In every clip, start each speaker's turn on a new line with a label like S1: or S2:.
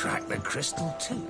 S1: crack the crystal too?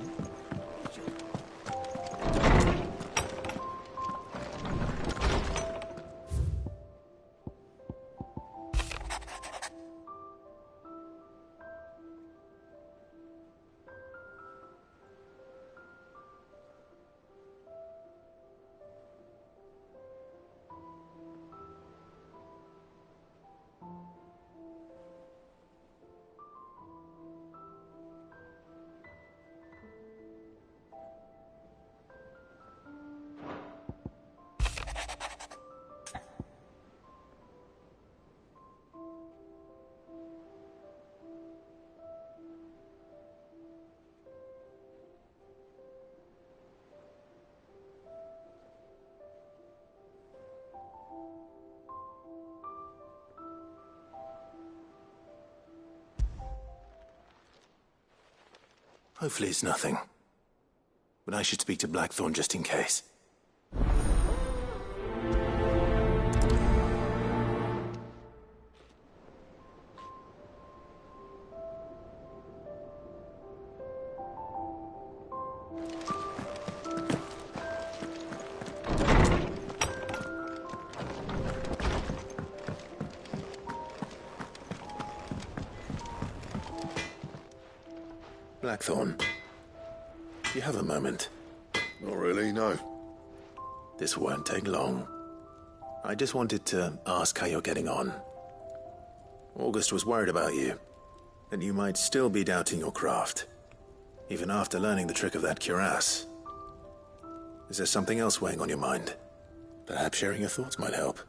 S2: Hopefully it's nothing. But I should speak to Blackthorn just in case. Blackthorn, do you have a moment?
S3: Not really, no.
S2: This won't take long. I just wanted to ask how you're getting on. August was worried about you, that you might still be doubting your craft, even after learning the trick of that cuirass. Is there something else weighing on your mind? Perhaps sharing your thoughts might help.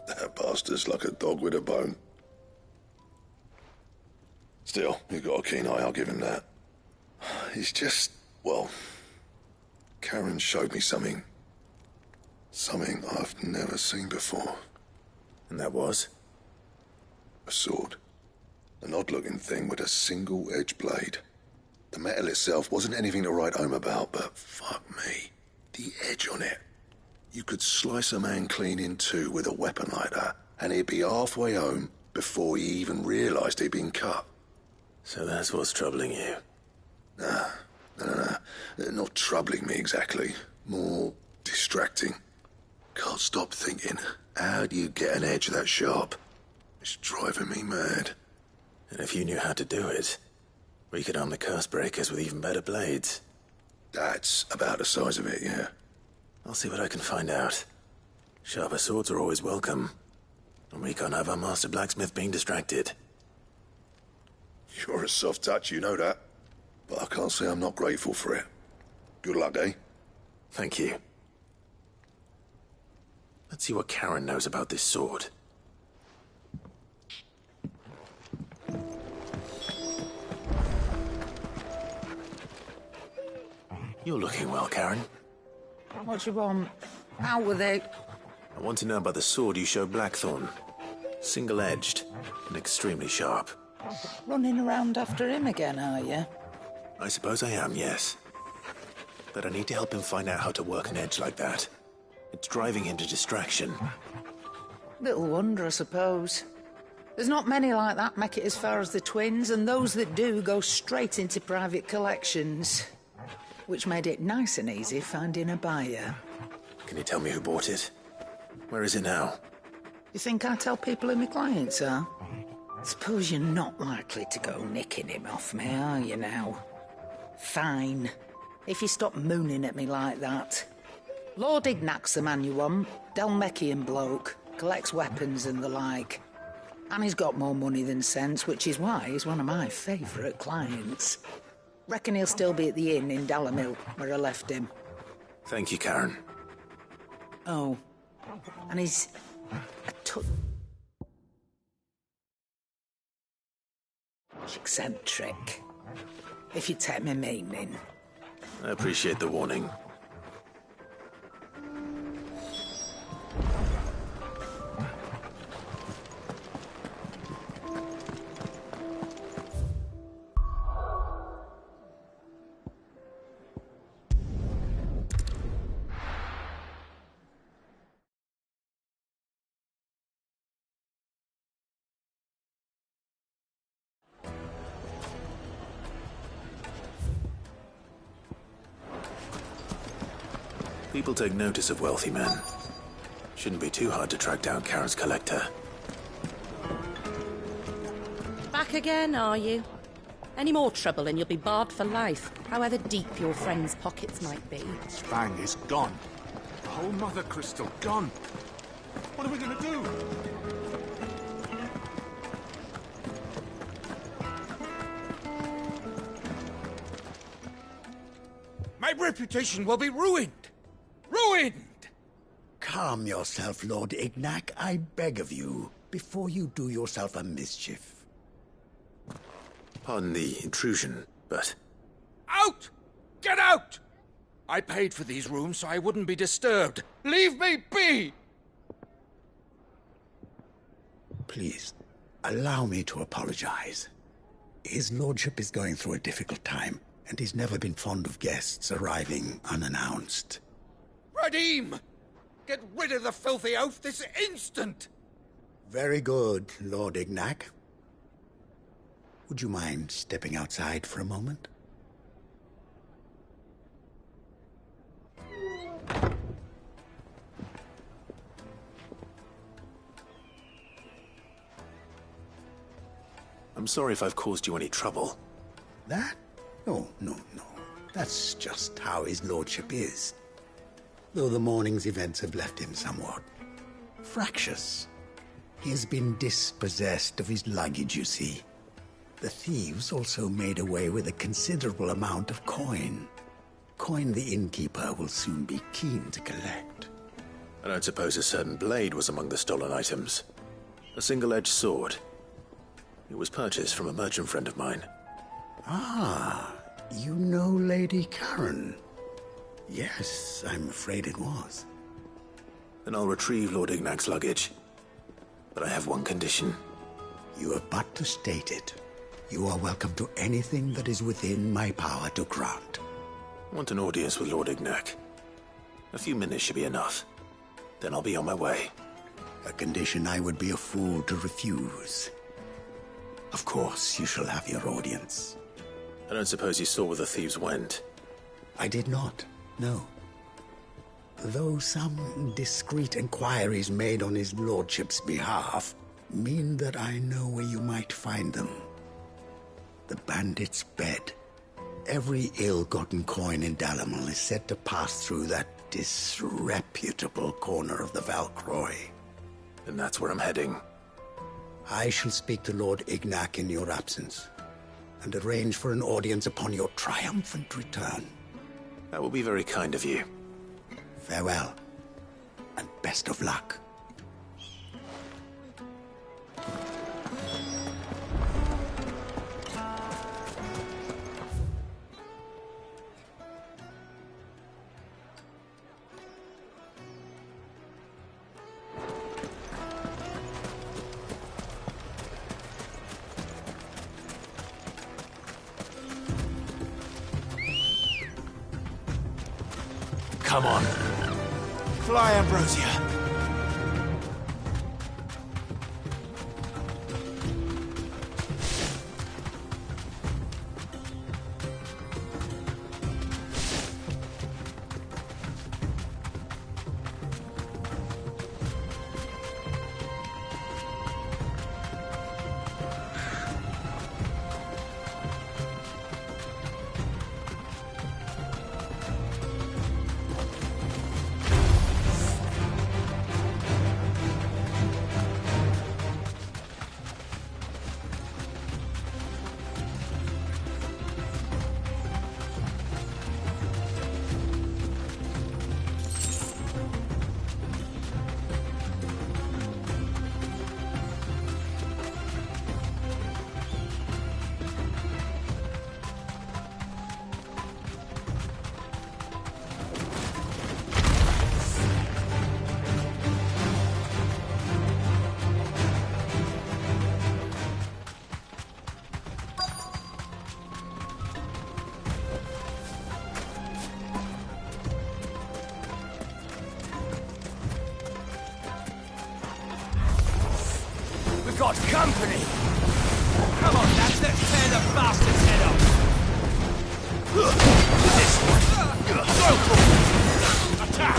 S3: That bastard's like a dog with a bone. Still, he's got a keen eye, I'll give him that. He's just, well, Karen showed me something. Something I've never seen before.
S2: And that was?
S3: A sword. An odd-looking thing with a single-edged blade. The metal itself wasn't anything to write home about, but fuck me. The edge on it. You could slice a man clean in two with a weapon like that, and he'd be halfway home before he even realised he'd been cut.
S2: So that's what's troubling you?
S3: No. Not troubling me exactly. More distracting. Can't stop thinking, how do you get an edge that sharp? It's driving me mad.
S2: And if you knew how to do it, we could arm the curse breakers with even better blades.
S3: That's about the size of it, yeah.
S2: I'll see what I can find out. Sharper swords are always welcome. And we can't have our master blacksmith being distracted.
S3: You're a soft touch, you know that. But I can't say I'm not grateful for it. Good luck, eh?
S2: Thank you. Let's see what Karen knows about this sword. You're looking well, Karen.
S1: What do you want? How were they?
S2: I want to know about the sword you showed Blackthorn. Single-edged and extremely sharp.
S1: Running around after him again, are you?
S2: I suppose I am, yes. But I need to help him find out how to work an edge like that. It's driving him to distraction.
S1: Little wonder, I suppose. There's not many like that make it as far as the twins, and those that do go straight into private collections. Which made it nice and easy finding a buyer.
S2: Can you tell me who bought it? Where is it now?
S1: You think I tell people who my clients are? Suppose you're not likely to go nicking him off me, are you now? Fine. If you stop mooning at me like that. Lord Ignac's the man you want. Delmeckian bloke. Collects weapons and the like. And he's got more money than sense, which is why he's one of my favourite clients. Reckon he'll still be at the inn in Dalamil, where I left him.
S2: Thank you, Karen.
S1: Oh. And he's a touch eccentric, if you take my meaning.
S2: I appreciate the warning. People take notice of wealthy men. Shouldn't be too hard to track down Karen's collector.
S4: Back again, are you? Any more trouble and you'll be barred for life, however deep your friend's pockets might be.
S5: Fang is gone. The whole Mother Crystal gone. What are we gonna do?
S6: My reputation will be ruined! Ruined!
S7: Calm yourself, Lord Ignac, I beg of you, before you do yourself a mischief.
S2: Pardon the intrusion, but...
S6: Out! Get out! I paid for these rooms so I wouldn't be disturbed. Leave me be!
S7: Please, allow me to apologize. His lordship is going through a difficult time, and he's never been fond of guests arriving unannounced.
S6: Radim! Get rid of the filthy oaf this instant!
S7: Very good, Lord Ignac. Would you mind stepping outside for a moment?
S2: I'm sorry if I've caused you any trouble.
S7: That? No. That's just how his lordship is. Though the morning's events have left him somewhat fractious. He has been dispossessed of his luggage, you see. The thieves also made away with a considerable amount of coin. Coin the innkeeper will soon be keen to collect.
S2: I don't suppose a certain blade was among the stolen items. A single-edged sword. It was purchased from a merchant friend of mine.
S7: Ah, you know Lady Karen. Yes, I'm afraid it was.
S2: Then I'll retrieve Lord Ignac's luggage. But I have one condition.
S7: You have but to state it. You are welcome to anything that is within my power to grant.
S2: I want an audience with Lord Ignac. A few minutes should be enough. Then I'll be on my way.
S7: A condition I would be a fool to refuse. Of course, you shall have your audience.
S2: I don't suppose you saw where the thieves went.
S7: I did not, no. Though some discreet inquiries made on his lordship's behalf mean that I know where you might find them. The bandit's bed. Every ill-gotten coin in Dalamon is said to pass through that disreputable corner of the Valcroy.
S2: And that's where I'm heading.
S7: I shall speak to Lord Ignac in your absence, and arrange for an audience upon your triumphant return.
S2: That will be very kind of you.
S7: Farewell, and best of luck.
S5: Come on. Fly, Ambrosia.
S6: Got company! Come on, lads, let's tear the bastard's head off! This one! Go for it! Attack!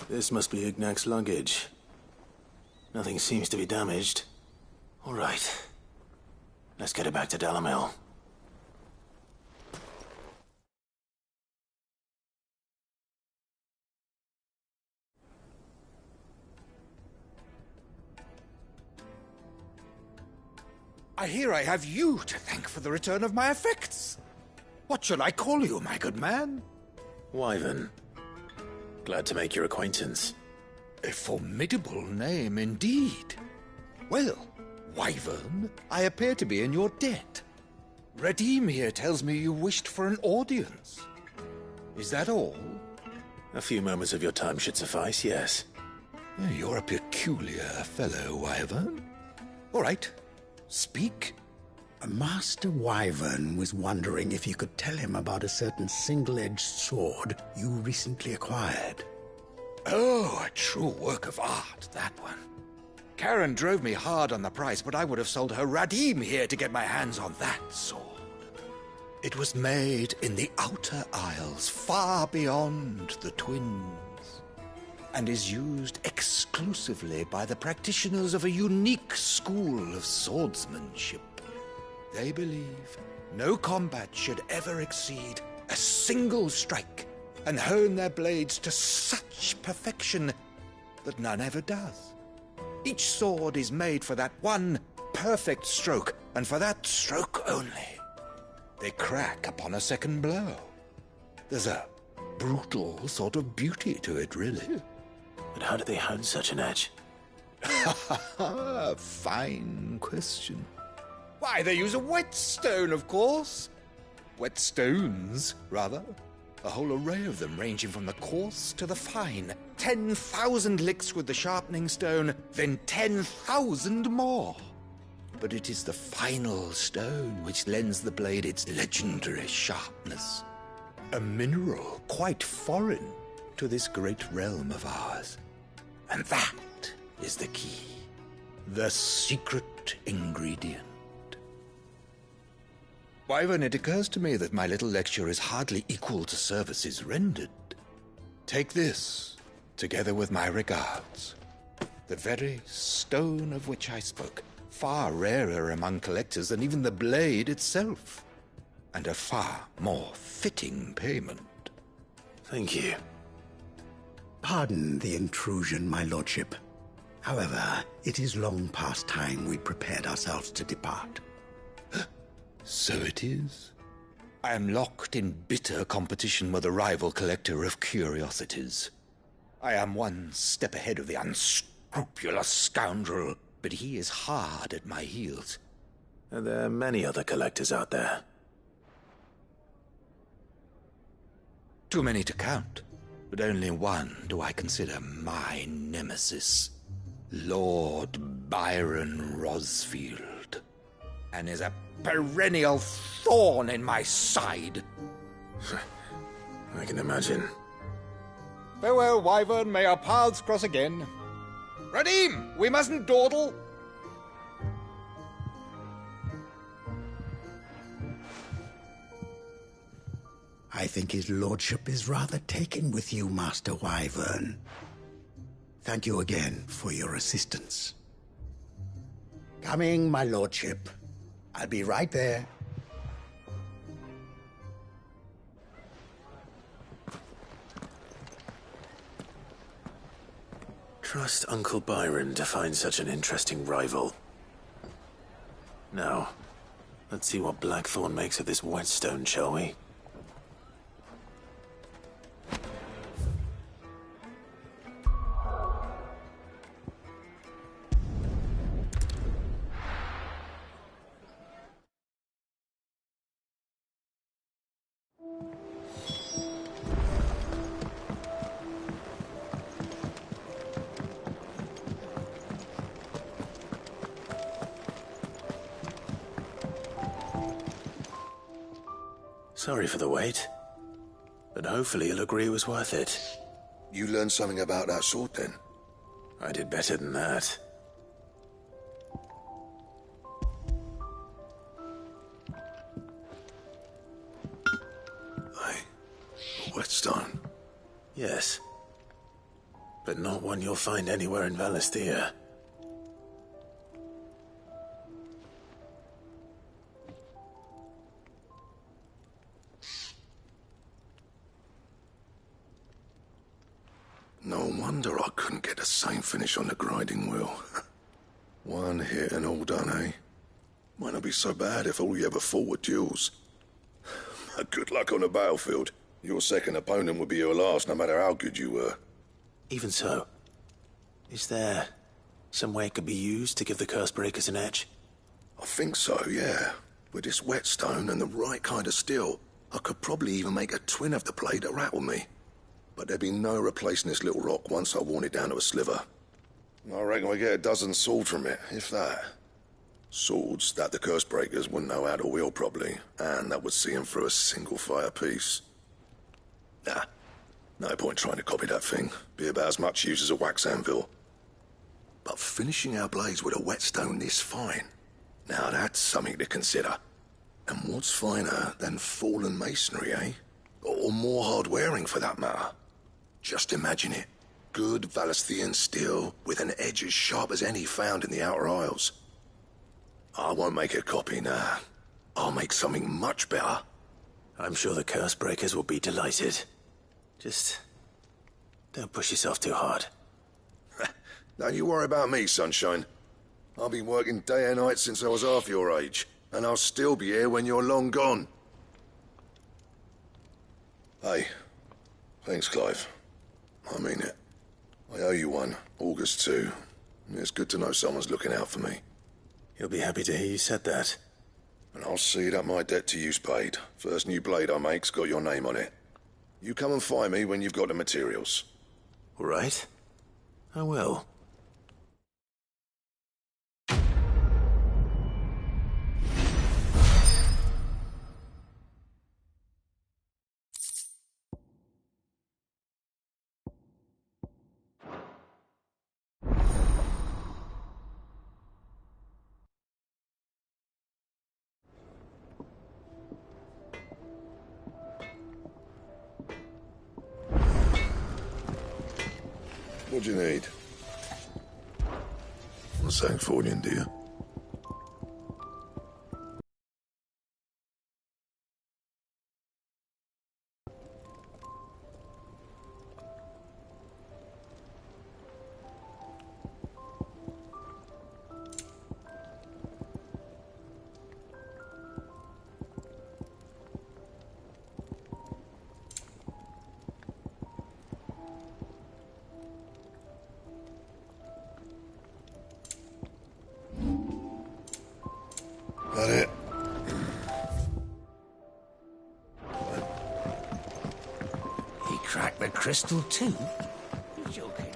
S2: This must be Ignac's luggage. Nothing seems to be damaged. All right. Let's get it back to Dalamil.
S6: I hear I have you to thank for the return of my effects. What shall I call you, my good man?
S2: Wyvern. Glad to make your acquaintance.
S6: A formidable name indeed. Well, Wyvern, I appear to be in your debt. Redeem here tells me you wished for an audience. Is that all?
S2: A few moments of your time should suffice, yes.
S6: You're a peculiar fellow, Wyvern. All right, speak.
S7: Master Wyvern was wondering if you could tell him about a certain single-edged sword you recently acquired.
S6: Oh, a true work of art, that one. Karen drove me hard on the price, but I would have sold her Radim here to get my hands on that sword. It was made in the Outer Isles, far beyond the Twins, and is used exclusively by the practitioners of a unique school of swordsmanship. They believe no combat should ever exceed a single strike, and hone their blades to such perfection that none ever does. Each sword is made for that one perfect stroke, and for that stroke only. They crack upon a second blow. There's a brutal sort of beauty to it, really.
S2: But how do they hone such an edge?
S6: Fine question. Why, they use a whetstone, of course. Whetstones, rather. A whole array of them, ranging from the coarse to the fine. 10,000 licks with the sharpening stone, then 10,000 more. But it is the final stone which lends the blade its legendary sharpness. A mineral quite foreign to this great realm of ours. And that is the key. The secret ingredient. Wyvern, it occurs to me that my little lecture is hardly equal to services rendered. Take this, together with my regards. The very stone of which I spoke, far rarer among collectors than even the blade itself, and a far more fitting payment.
S2: Thank you.
S7: Pardon the intrusion, my lordship. However, it is long past time we prepared ourselves to depart.
S6: So it is. I am locked in bitter competition with a rival collector of curiosities. I am one step ahead of the unscrupulous scoundrel, but he is hard at my heels.
S2: Are there many other collectors out there?
S6: Too many to count, but only one do I consider my nemesis. Lord Byron Rosfield, and is a perennial thorn in my side.
S2: I can imagine.
S6: Farewell, Wyvern. May our paths cross again. Radim, we mustn't dawdle.
S7: I think his lordship is rather taken with you, Master Wyvern. Thank you again for your assistance. Coming, my lordship. I'll be right there.
S2: Trust Uncle Byron to find such an interesting rival. Now, let's see what Blackthorn makes of this whetstone, shall we? Sorry for the wait, but hopefully you'll agree it was worth it.
S3: You learned something about that sword, then?
S2: I did better than that.
S3: Whetstone?
S2: Yes. but not one you'll find anywhere in Valisthea.
S3: No wonder I couldn't get the same finish on the grinding wheel. One hit and all done, eh? Might not be so bad if all you ever fought were duels. Good luck on the battlefield. Your second opponent would be your last, no matter how good you were.
S2: Even so, is there some way it could be used to give the Cursebreakers an edge?
S3: I think so, yeah. With this whetstone and the right kind of steel, I could probably even make a twin of the blade that rattled me. But there'd be no replacing this little rock once I worn it down to a sliver. I reckon we get a dozen swords from it, if that. Swords that the Cursebreakers wouldn't know how to wield properly, and that would see them through a single fire piece. Nah, no point trying to copy that thing. Be about as much use as a wax anvil. But finishing our blades with a whetstone this fine, now that's something to consider. And what's finer than fallen masonry, eh? Or more hard-wearing, for that matter. Just imagine it. Good Valisthean steel with an edge as sharp as any found in the Outer Isles. I won't make a copy, nah. I'll make something much better.
S2: I'm sure the Cursebreakers will be delighted. Just don't push yourself too hard.
S3: Don't you worry about me, sunshine. I've been working day and night since I was half your age, and I'll still be here when you're long gone. Hey, thanks, Clive. I mean it. I owe you one, August too. It's good to know someone's looking out for me.
S2: He'll be happy to hear you said that.
S3: And I'll see that my debt to you's paid. First new blade I make's got your name on it. You come and find me when you've got the materials.
S2: All right. I will.
S3: What do you need? Not saying fortune, do you? That it?
S1: He cracked the crystal too? You're joking.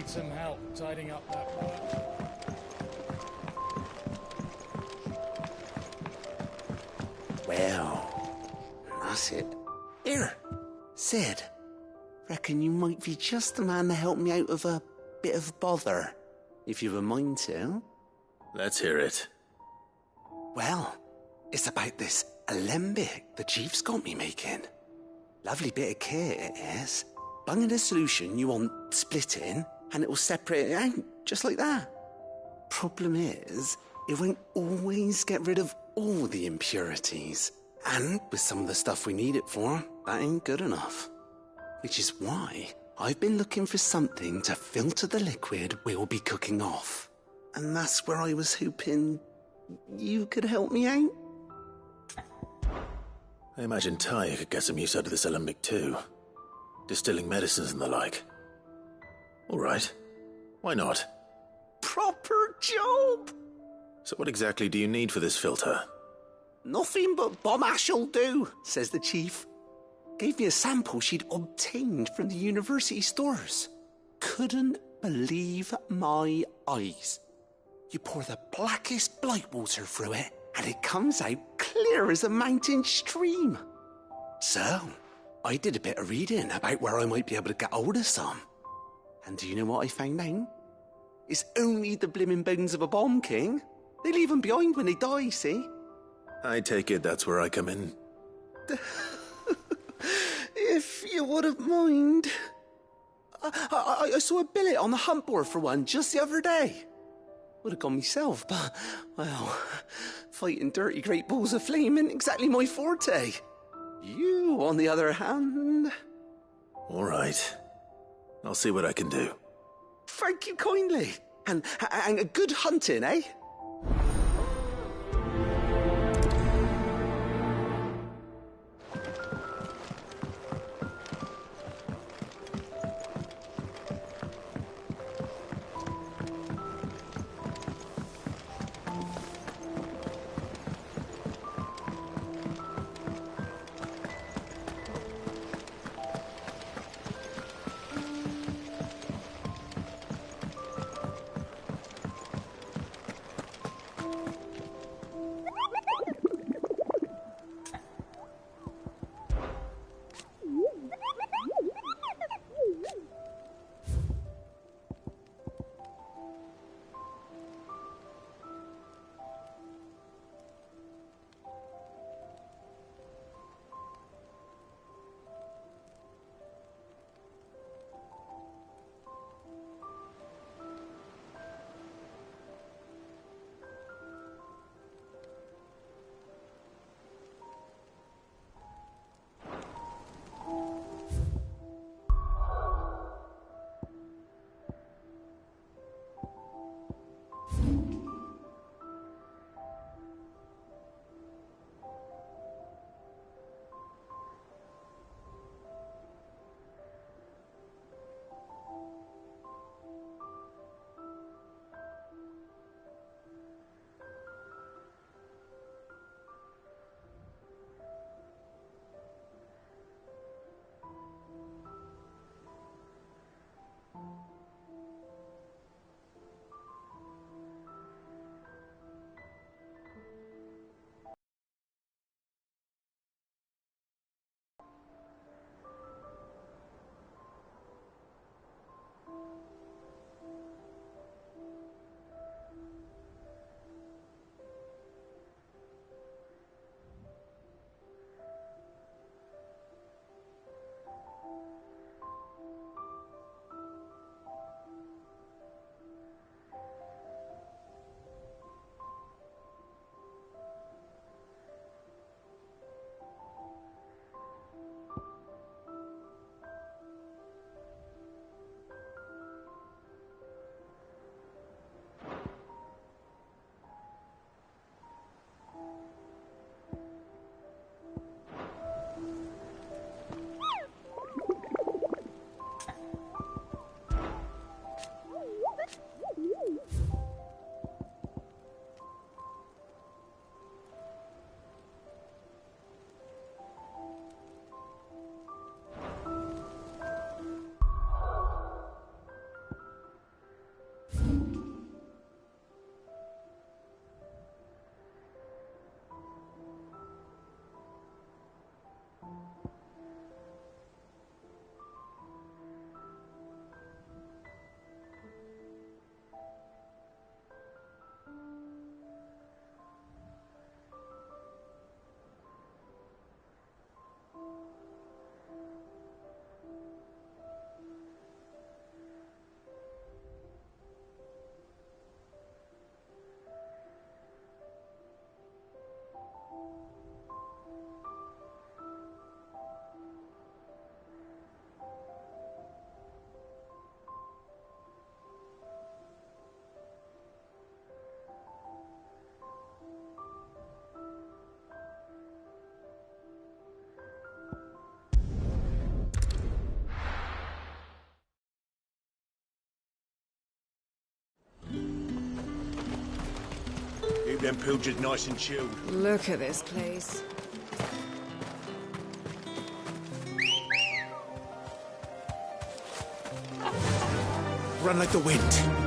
S8: Some help tidying up that work.
S9: Well, that's it. Here, Sid. Reckon you might be just the man to help me out of a bit of bother, if you've a mind to.
S2: Let's hear it.
S9: Well, it's about this alembic the chief's got me making. Lovely bit of kit it is. Bung in a solution you want splitting, and it will separate it out, just like that. Problem is, it won't always get rid of all the impurities. And with some of the stuff we need it for, that ain't good enough. Which is why I've been looking for something to filter the liquid we'll be cooking off. And that's where I was hoping you could help me out.
S2: I imagine Ty could get some use out of this alembic too. Distilling medicines and the like. All right. Why not?
S9: Proper job!
S2: So what exactly do you need for this filter?
S9: Nothing but bomb ash'll do, says the chief. Gave me a sample she'd obtained from the university stores. Couldn't believe my eyes. You pour the blackest blight water through it, and it comes out clear as a mountain stream. So, I did a bit of reading about where I might be able to get hold of some. And do you know what I found out? It's only the blimmin' bones of a bomb king. They leave them behind when they die, see?
S2: I take it that's where I come in.
S9: If you wouldn't mind. I saw a billet on the hunt board for one just the other day. Would have gone myself, but, well, fighting dirty great balls of flame ain't exactly my forte. You, on the other hand...
S2: All right. I'll see what I can do.
S9: Thank you kindly. And good hunting, eh?
S5: them pilgers nice and chilled.
S10: Look at this place.
S5: Run like the wind.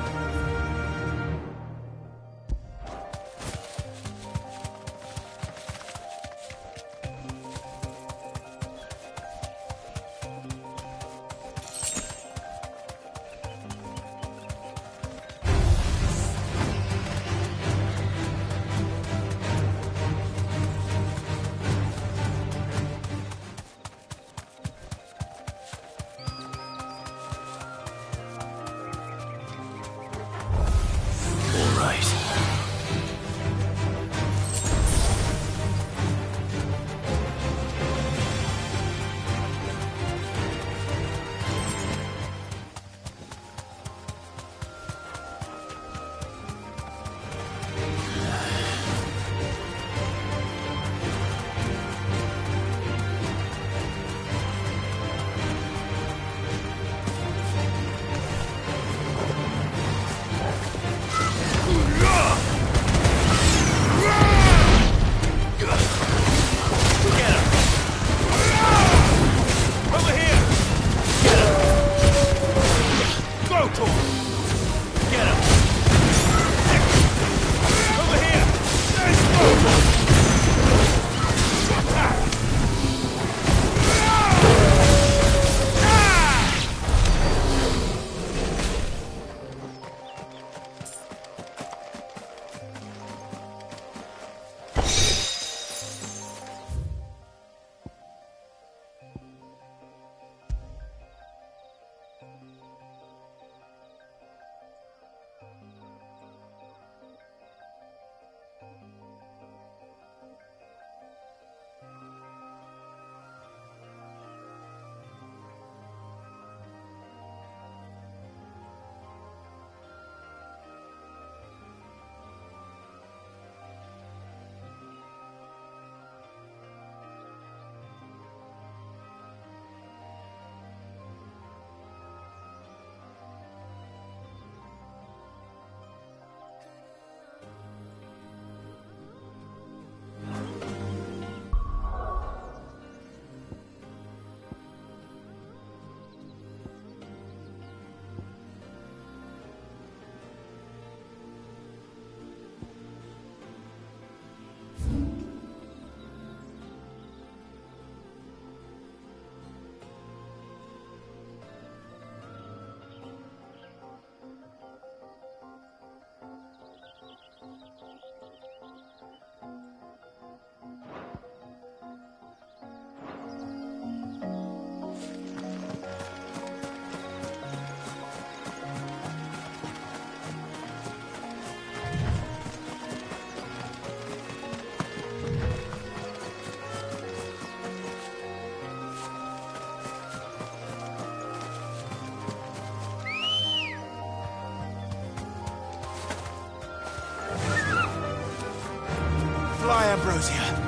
S5: Fly, Ambrosia.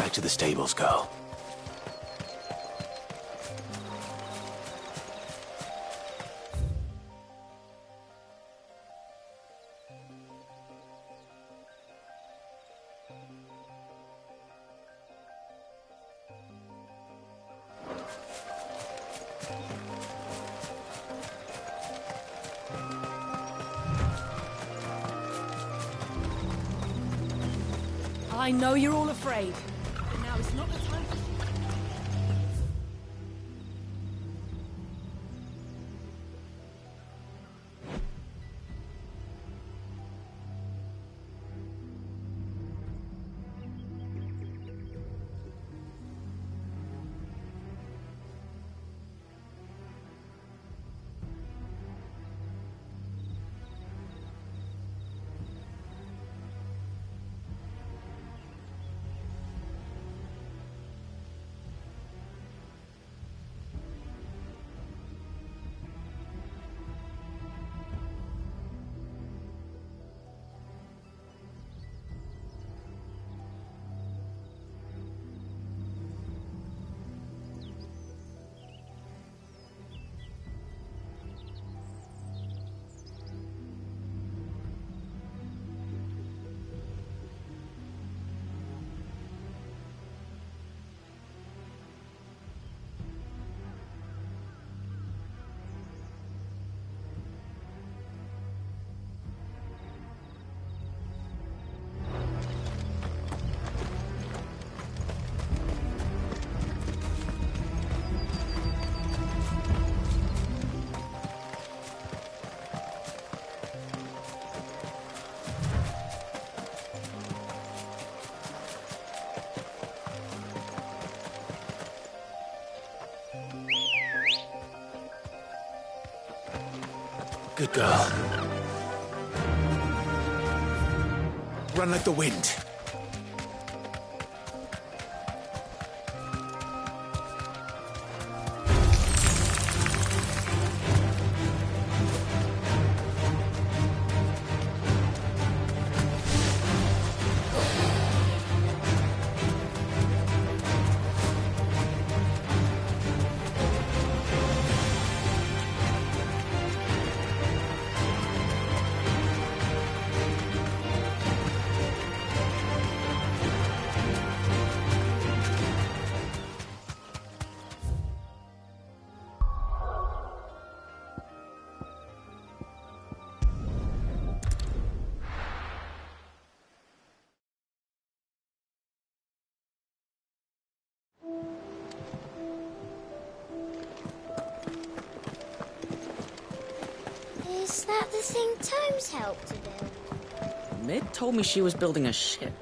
S2: back to the stables, girl.
S10: I know you're all afraid, but now is not the time for...
S2: Good girl. Run like the wind.
S11: Is that the thing Tomes helped to build?
S4: Mid told me she was building a ship.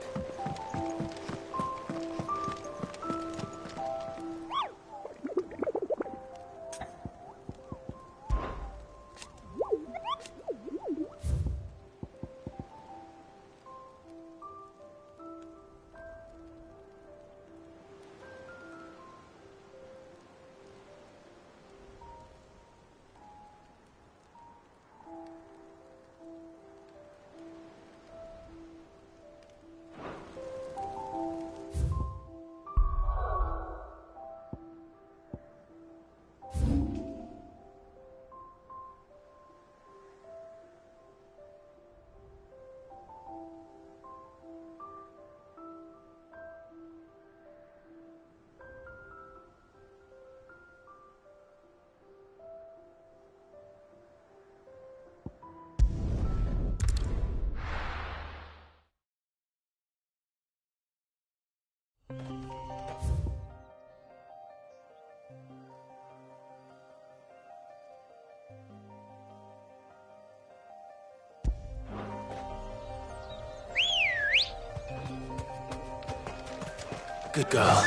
S2: Good girl.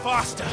S2: Faster!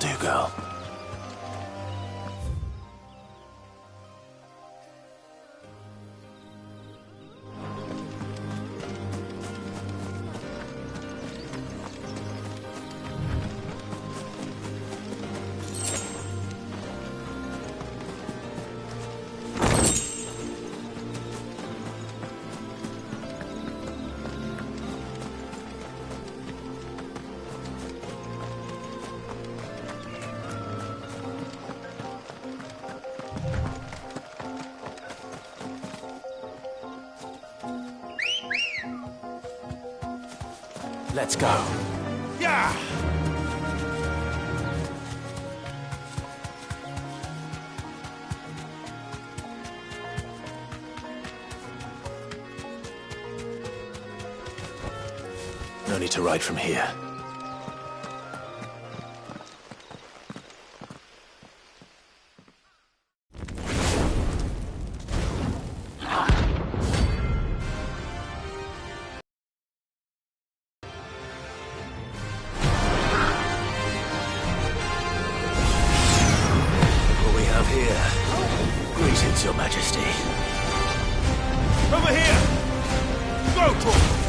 S2: do, girl. Let's go.
S5: Yeah!
S2: No need to ride from here. Greetings, Your Majesty.
S5: Over here! Go, Torque!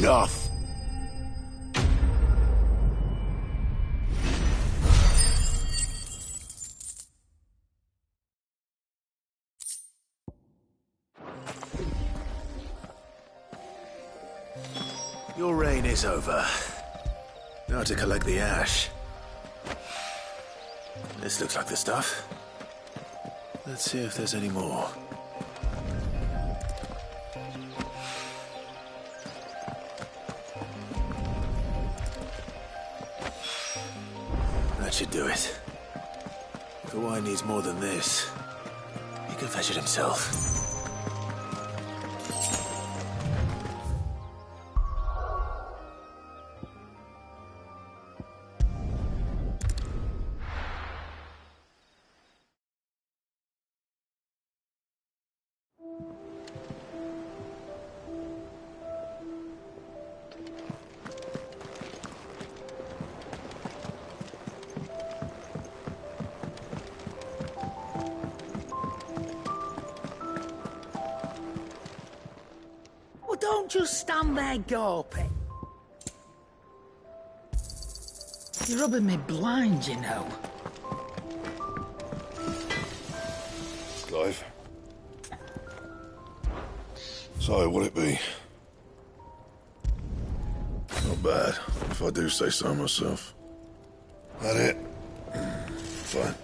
S3: Enough!
S2: Your reign is over. Now to collect the ash. This looks like the stuff. Let's see if there's any more. That should do it. If the wine needs more than this, he can fetch it himself.
S1: just stand there gawping. You're rubbing me blind, you know.
S3: Clive. So, what'll it be? Not bad, if I do say so myself. That it? Fine.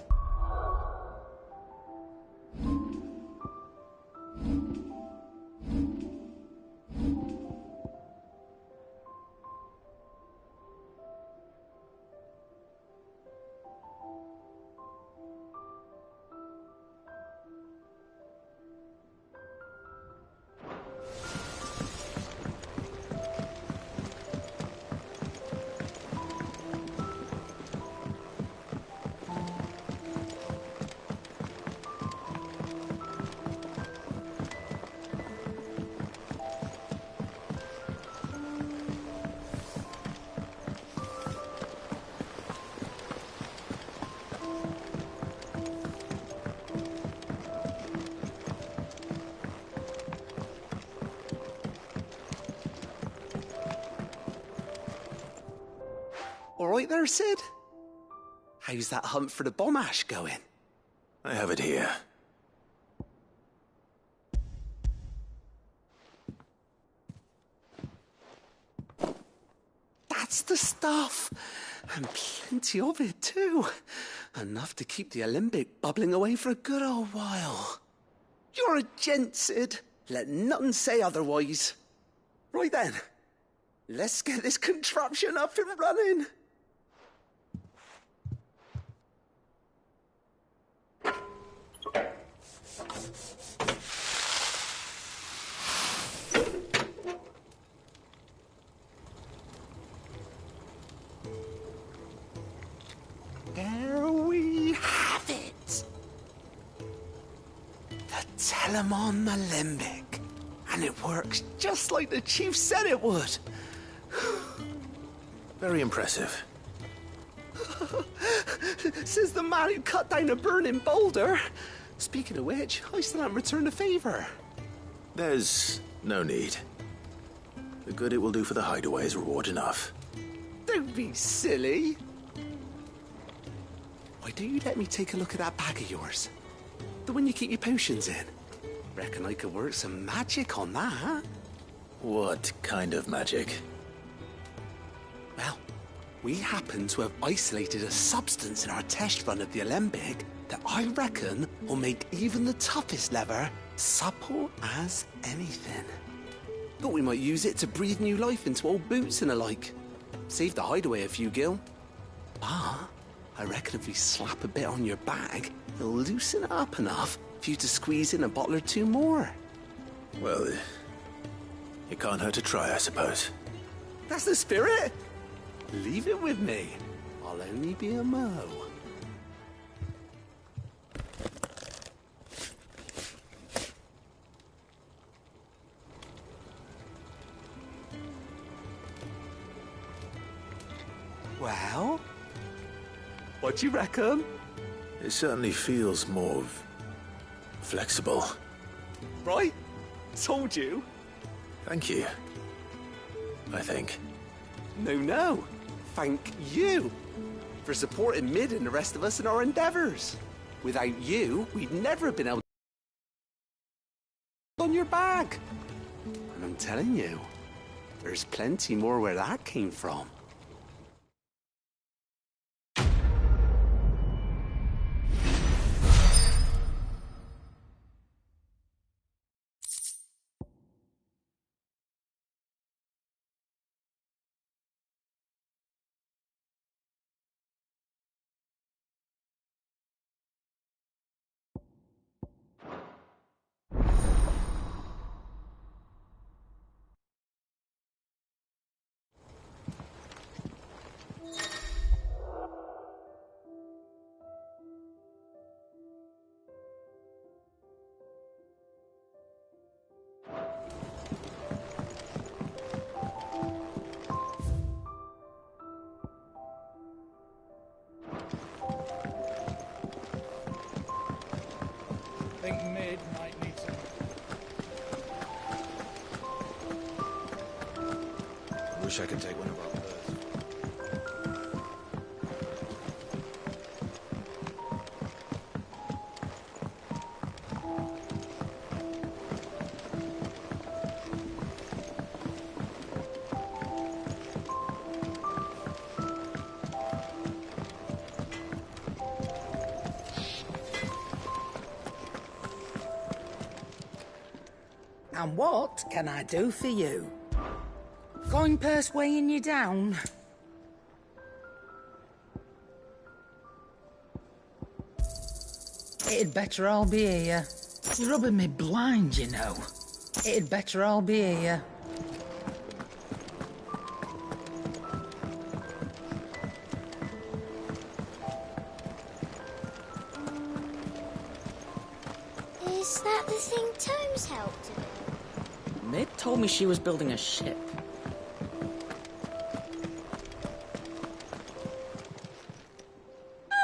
S9: All right there, Sid? How's that hunt for the bomb ash going?
S2: I have it here.
S9: That's the stuff. And plenty of it, too. Enough to keep the alembic bubbling away for a good old while. You're a gent, Sid. Let nothing say otherwise. Right then, let's get this contraption up and running. There we have it. The Telemon alembic. And it works just like the chief said it would.
S2: Very impressive.
S9: Says the man who cut down a burning boulder. Speaking of which, I still haven't returned the favor.
S2: There's no need. The good it will do for the hideaway is reward enough.
S9: Don't be silly. Why don't you let me take a look at that bag of yours? The one you keep your potions in. Reckon I could work some magic on that, huh?
S2: What kind of magic?
S9: Well, we happen to have isolated a substance in our test run of the alembic that I reckon will make even the toughest leather supple as anything. Thought we might use it to breathe new life into old boots and the like. Save the hideaway a few gil. But I reckon if we slap a bit on your bag, it'll loosen it up enough for you to squeeze in a bottle or two more.
S2: Well, it can't hurt to try, I suppose.
S9: That's the spirit. Leave it with me. I'll only be a mo. Well, what do you reckon?
S2: It certainly feels more flexible.
S9: Right? Told you.
S2: Thank you. I think.
S9: No. Thank you for supporting Mid and the rest of us in our endeavors. Without you, we'd never have been able to on your bag. And I'm telling you, there's plenty more where that came from.
S8: Think Mid might need some.
S6: wish I could take one of our birds.
S1: And what can I do for you? Coin purse weighing you down? It'd better all be here. You're rubbing me blind, you know. It'd better all be here.
S11: Is that the thing Tomes helped to build?
S4: Mid told me she was building a ship.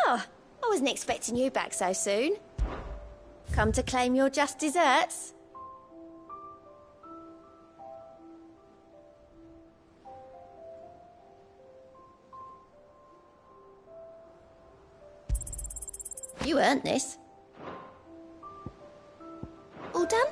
S11: Oh, I wasn't expecting you back so soon. Come to claim your just desserts? You earned this. All done?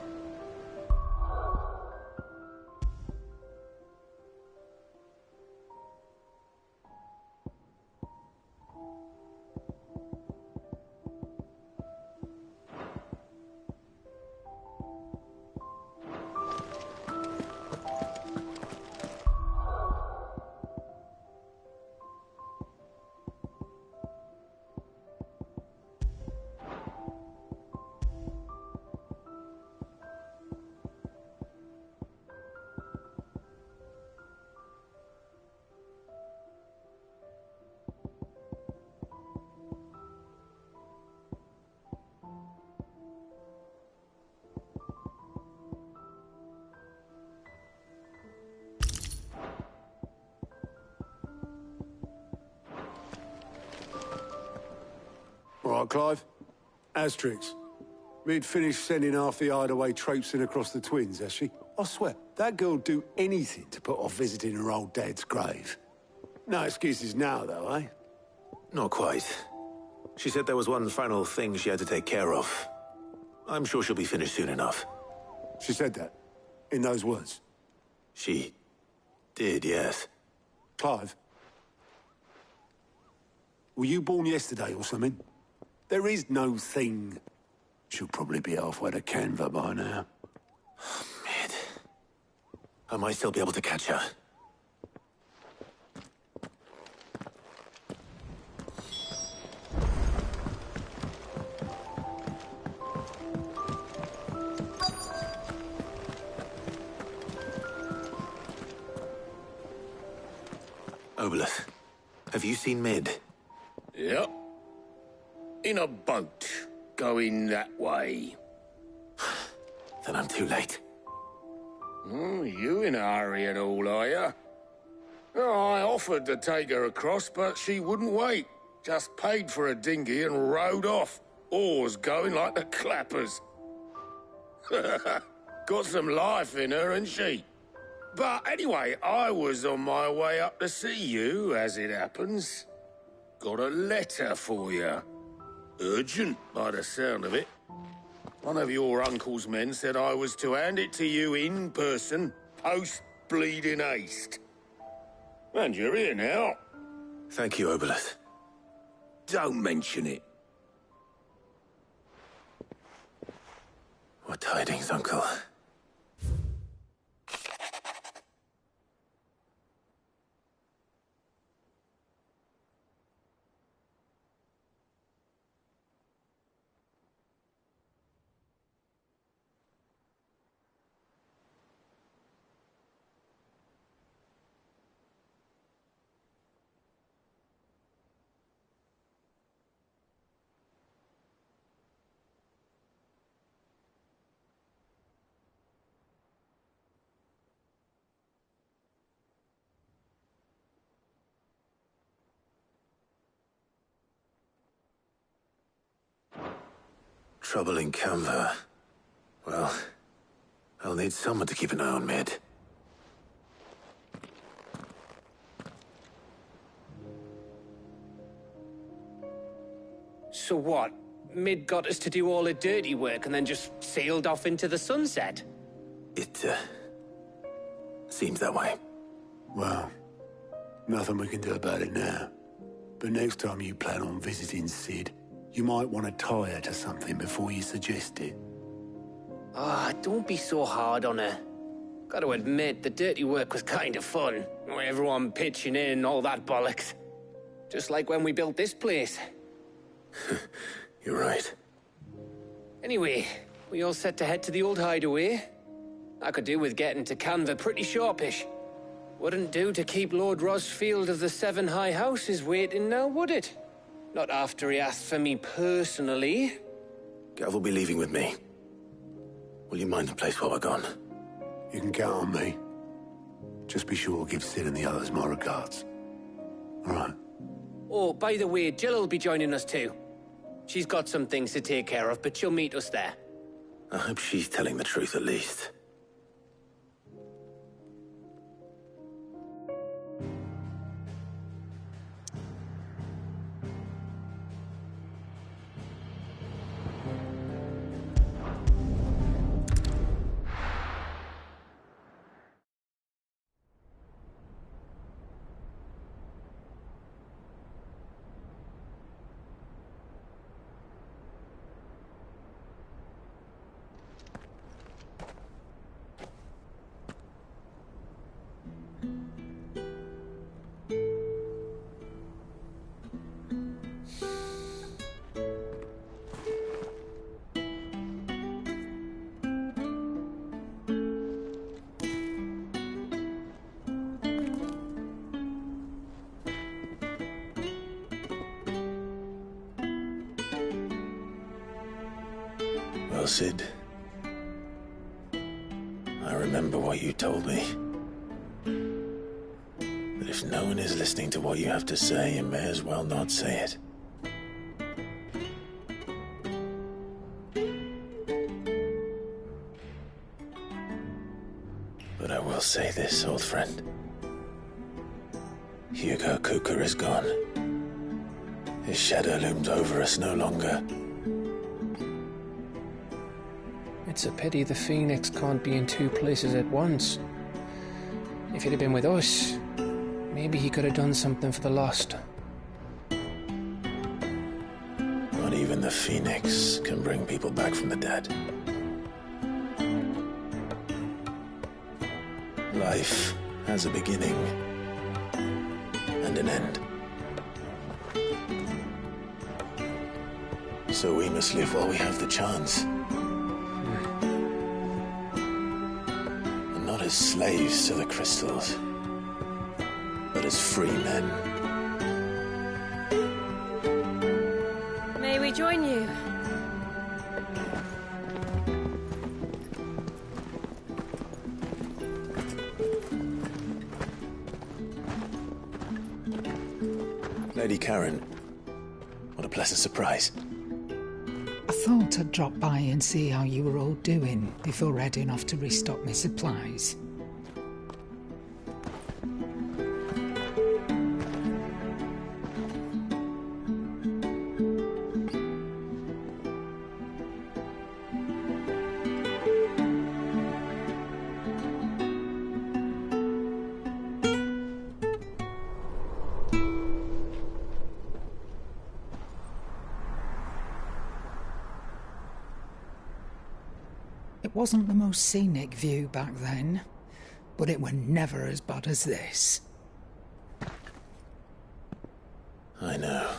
S12: All right, Clive. Asterix. We'd finished sending half the hideaway traipsing across the twins, has she? I swear, that girl'd do anything to put off visiting her old dad's grave. No excuses now, though, eh?
S2: Not quite. She said there was one final thing she had to take care of. I'm sure she'll be finished soon enough.
S12: She said that? In those words?
S2: She did, yes.
S12: Clive? Were you born yesterday or something? There is no thing. She'll probably be halfway to Canva by now.
S2: Mid. I might still be able to catch her. Obelith, have you seen Mid?
S13: Yep. In a boat, going that way.
S2: Then I'm too late.
S13: You in a hurry at all, are you? Oh, I offered to take her across, but she wouldn't wait. Just paid for a dinghy and rowed off. Oars going like the clappers. Got some life in her, ain't she? But anyway, I was on my way up to see you, as it happens. Got a letter for you. Urgent, by the sound of it. One of your uncle's men said I was to hand it to you in person, post-bleeding haste. And you're here now.
S2: Thank you, Obelith.
S13: Don't mention it.
S2: What tidings, Uncle? Trouble in Canva. Well, I'll need someone to keep an eye on Mid.
S14: So what? Mid got us to do all the dirty work and then just sailed off into the sunset?
S2: It, seems that way.
S12: Well, nothing we can do about it now. But next time you plan on visiting Sid, you might want to tie her to something before you suggest it.
S14: Ah, don't be so hard on her. Gotta admit, the dirty work was kind of fun. Everyone pitching in, all that bollocks. Just like when we built this place.
S2: You're right.
S14: Anyway, we all set to head to the old hideaway. I could do with getting to Canva pretty sharpish. Wouldn't do to keep Lord Rosfield of the Seven High Houses waiting now, would it? Not after he asked for me personally.
S2: Gav will be leaving with me. Will you mind the place while we're gone?
S12: You can count on me. Just be sure to give Sid and the others my regards. All right.
S14: Oh, by the way, Jill will be joining us too. She's got some things to take care of, but she'll meet us there.
S2: I hope she's telling the truth at least. Well, Sid, I remember what you told me. That if no one is listening to what you have to say, you may as well not say it. But I will say this, old friend. Hugo Cooker is gone. His shadow looms over us no longer.
S15: It's a pity the Phoenix can't be in two places at once. If he'd have been with us, maybe he could have done something for the lost.
S2: Not even the Phoenix can bring people back from the dead. Life has a beginning and an end. So we must live while we have the chance. Not as slaves to the crystals, but as free men.
S4: May we join you?
S2: Lady Karen, what a pleasant surprise.
S1: I thought I'd drop by and see how you were all doing before heading off to restock my supplies. It wasn't the most scenic view back then, but it were never as bad as this.
S2: I know.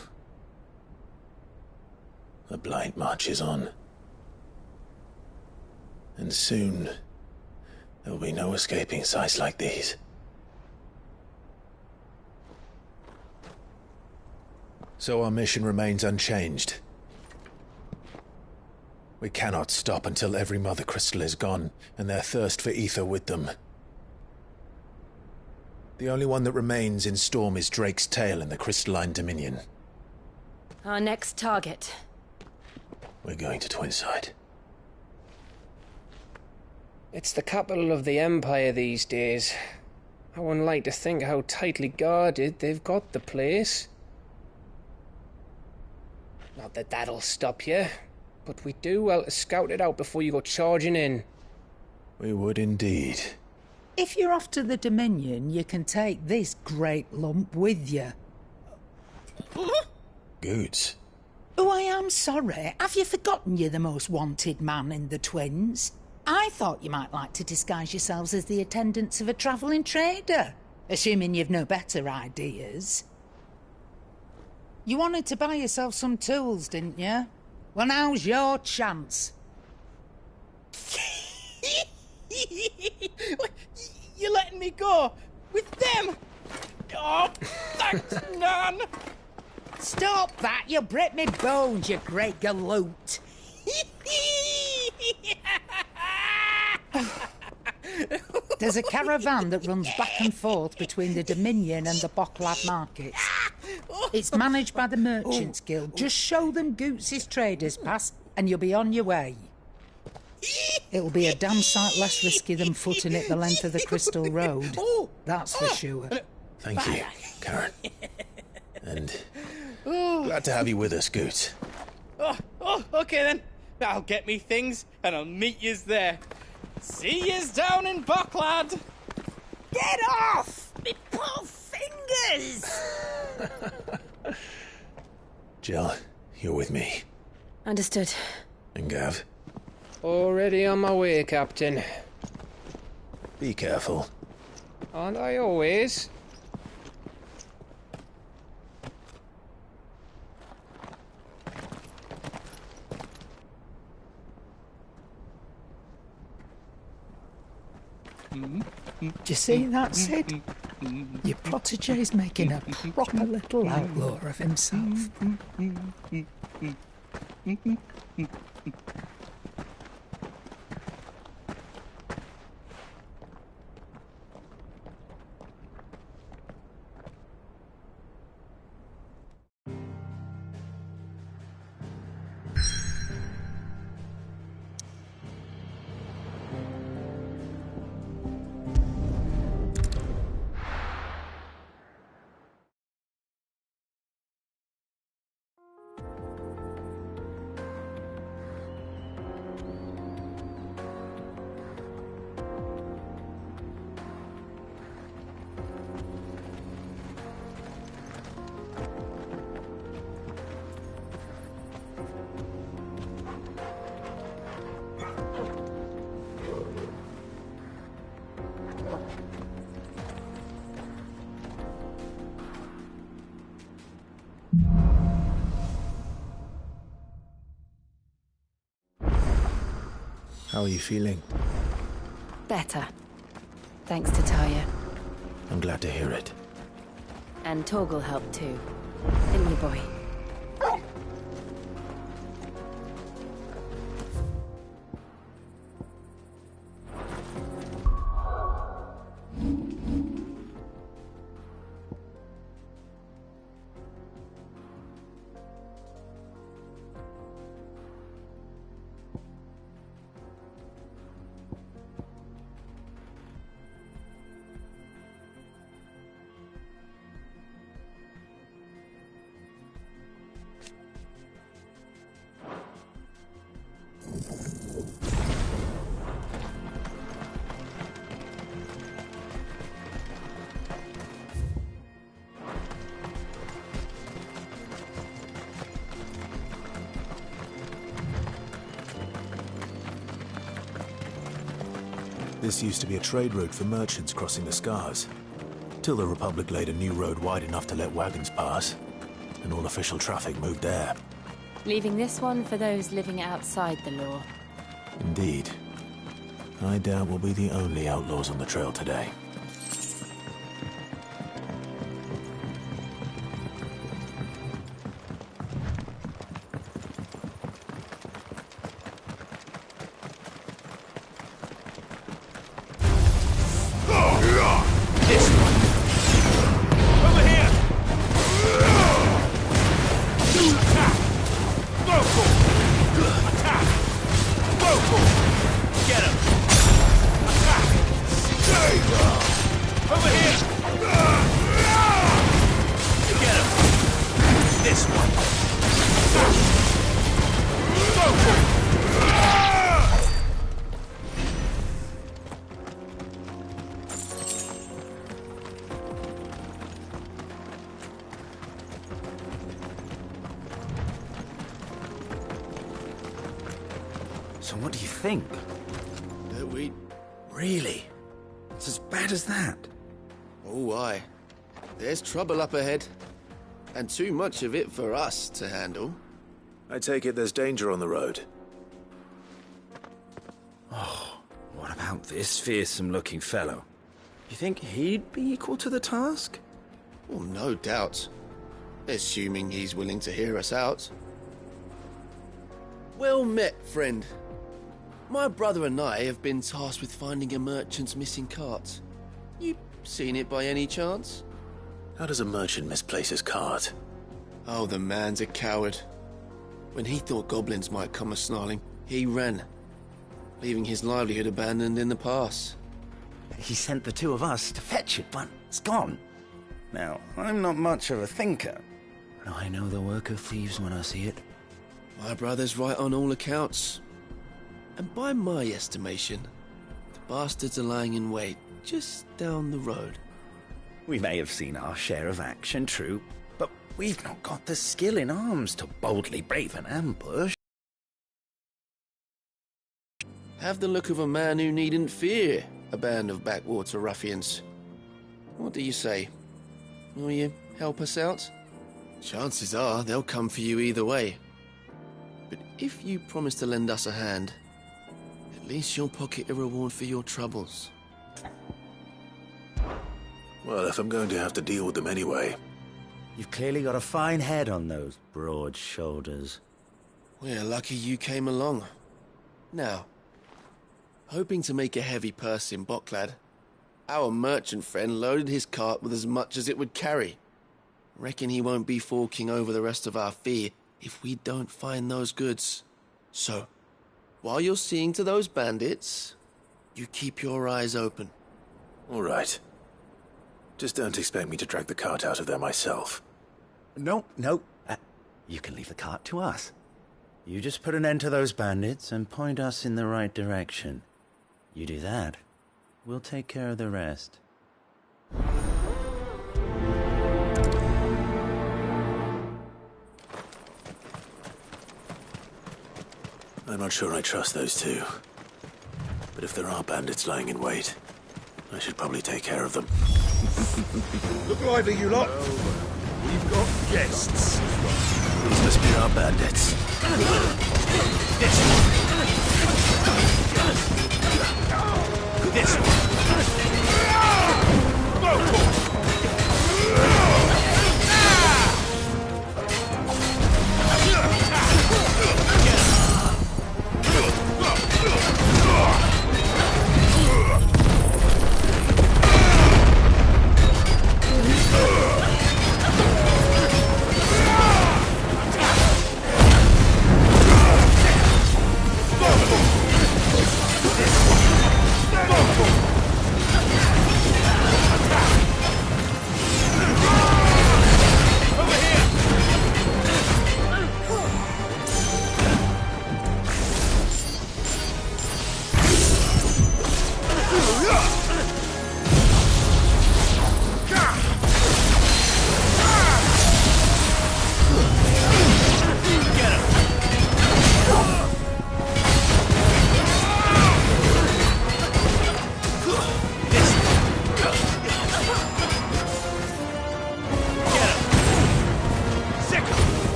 S2: The blight marches on. And soon, there'll be no escaping sights like these. So our mission remains unchanged. We cannot stop until every Mother Crystal is gone, and their thirst for ether with them. The only one that remains in Storm is Drake's tail in the Crystalline Dominion.
S4: Our next target.
S2: We're going to Twinside.
S15: It's the capital of the Empire these days. I wouldn't like to think how tightly guarded they've got the place. Not that that'll stop you, but we do well to scout it out before you go charging in.
S2: We would indeed.
S1: If you're off to the Dominion, you can take this great lump with you.
S2: Goods.
S1: Oh, I am sorry. Have you forgotten you're the most wanted man in the Twins? I thought you might like to disguise yourselves as the attendants of a travelling trader, assuming you've no better ideas. You wanted to buy yourself some tools, didn't you? Well, now's your chance.
S16: You're letting me go? With them? Oh, thanks, Nan!
S1: Stop that! You'll break me bones, you great galoot! There's a caravan that runs back and forth between the Dominion and the Bocklad markets. It's managed by the Merchants Guild. Just show them Goots' traders pass and you'll be on your way. It'll be a damn sight less risky than footing it the length of the Crystal Road. That's for sure.
S2: Thank you, Karen. And glad to have you with us, Goots.
S16: Okay then. I'll get me things and I'll meet yous there. See yous down in Bocklad.
S1: Get off! Me poor fingers!
S2: Jill, you're with me.
S4: Understood.
S2: And Gav?
S15: Already on my way, Captain.
S2: Be careful.
S15: Aren't I always?
S1: Do you see that, Sid? Your protégé's making a proper little outlaw of himself.
S2: How are you feeling?
S4: Better. Thanks to Taya.
S2: I'm glad to hear it.
S4: And Torgal helped too. Didn't you, boy?
S2: This used to be a trade route for merchants crossing the Scars, till the Republic laid a new road wide enough to let wagons pass, and all official traffic moved there.
S4: Leaving this one for those living outside the law.
S2: Indeed. I doubt we'll be the only outlaws on the trail today.
S5: Get him! Attack!
S17: So what do you think?
S18: That we...
S17: Really? It's as bad as that?
S18: Oh, aye. There's trouble up ahead. And too much of it for us to handle.
S2: I take it there's danger on the road.
S17: Oh, what about this fearsome-looking fellow? You think he'd be equal to the task?
S18: Well, no doubt. Assuming he's willing to hear us out. Well met, friend. My brother and I have been tasked with finding a merchant's missing cart. You seen it by any chance?
S2: How does a merchant misplace his cart?
S18: Oh, the man's a coward. When he thought goblins might come a-snarling, he ran, leaving his livelihood abandoned in the pass.
S17: He sent the two of us to fetch it, but it's gone. Now, I'm not much of a thinker, but I know the work of thieves when I see it.
S18: My brother's right on all accounts. And by my estimation, the bastards are lying in wait just down the road.
S17: We may have seen our share of action, true, but we've not got the skill in arms to boldly brave an ambush.
S18: Have the look of a man who needn't fear a band of backwater ruffians. What do you say? Will you help us out? Chances are they'll come for you either way. But if you promise to lend us a hand, at least you'll pocket a reward for your troubles.
S2: Well, if I'm going to have to deal with them anyway.
S17: You've clearly got a fine head on those broad shoulders.
S18: We're lucky you came along. Now, hoping to make a heavy purse in Bocklad, our merchant friend loaded his cart with as much as it would carry. Reckon he won't be forking over the rest of our fee if we don't find those goods. So, while you're seeing to those bandits, you keep your eyes open.
S2: All right. Just don't expect me to drag the cart out of there myself.
S17: No. You can leave the cart to us. You just put an end to those bandits and point us in the right direction. You do that, we'll take care of the rest.
S2: I'm not sure I trust those two. But if there are bandits lying in wait, I should probably take care of them.
S6: Look lively, you lot. We've got guests.
S2: These must be our bandits.
S6: This one.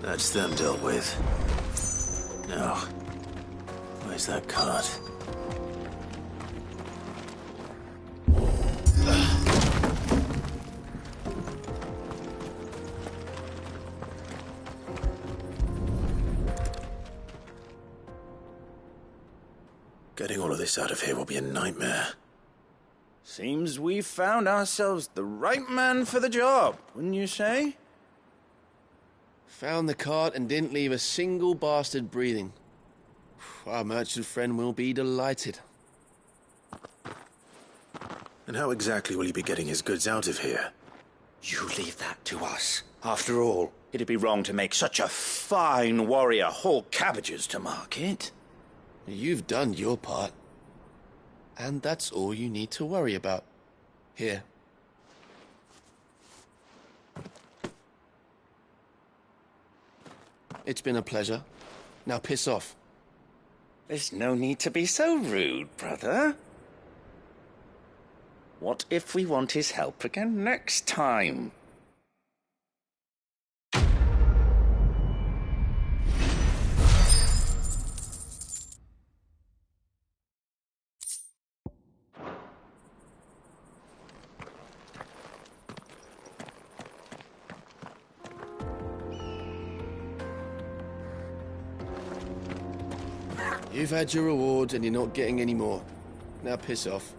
S2: That's them dealt with. Now, where's that cart? Getting all of this out of here will be a nightmare.
S17: Seems we've found ourselves the right man for the job, wouldn't you say?
S18: Found the cart and didn't leave a single bastard breathing. Our merchant friend will be delighted.
S2: And how exactly will he be getting his goods out of here?
S17: You leave that to us. After all, it'd be wrong to make such a fine warrior haul cabbages to market.
S18: You've done your part. And that's all you need to worry about. Here. It's been a pleasure. Now piss off.
S17: There's no need to be so rude, brother. What if we want his help again next time?
S18: You've had your reward and you're not getting any more. Now piss off.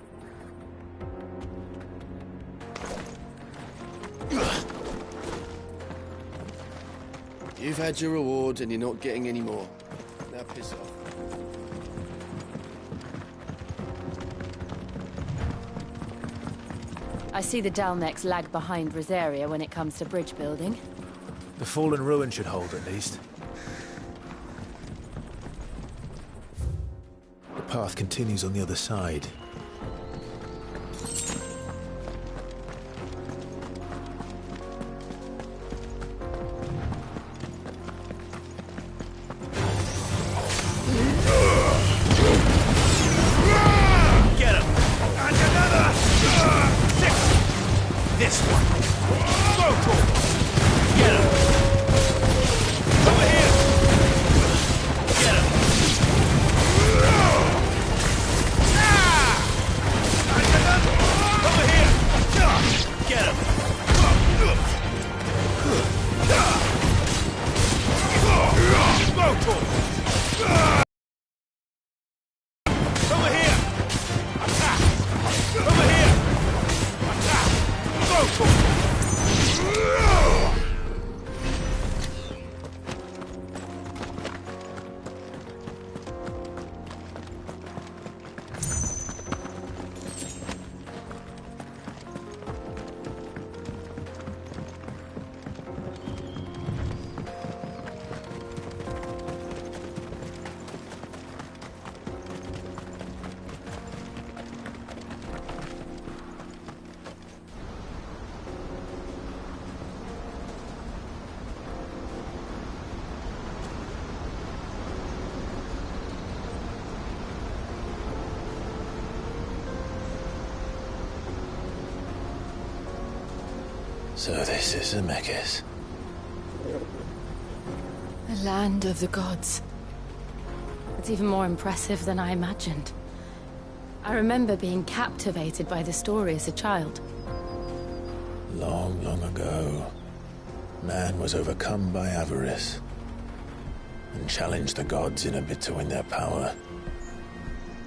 S18: You've had your reward and you're not getting any more. Now piss off.
S10: I see the Dalnecs lag behind Rosaria when it comes to bridge building.
S19: The fallen ruin should hold, at least.
S2: The path continues on the other side.
S17: Get him! And another! This one! Go for it! Get him! Over here! Get him! And another! Over here! Get him! Go for it! Over here! Attack! Over here! Attack! Go for it!
S2: So this is Zemeckis.
S10: The land of the gods. It's even more impressive than I imagined. I remember being captivated by the story as a child.
S2: Long, long ago, man was overcome by avarice and challenged the gods in a bid to win their power.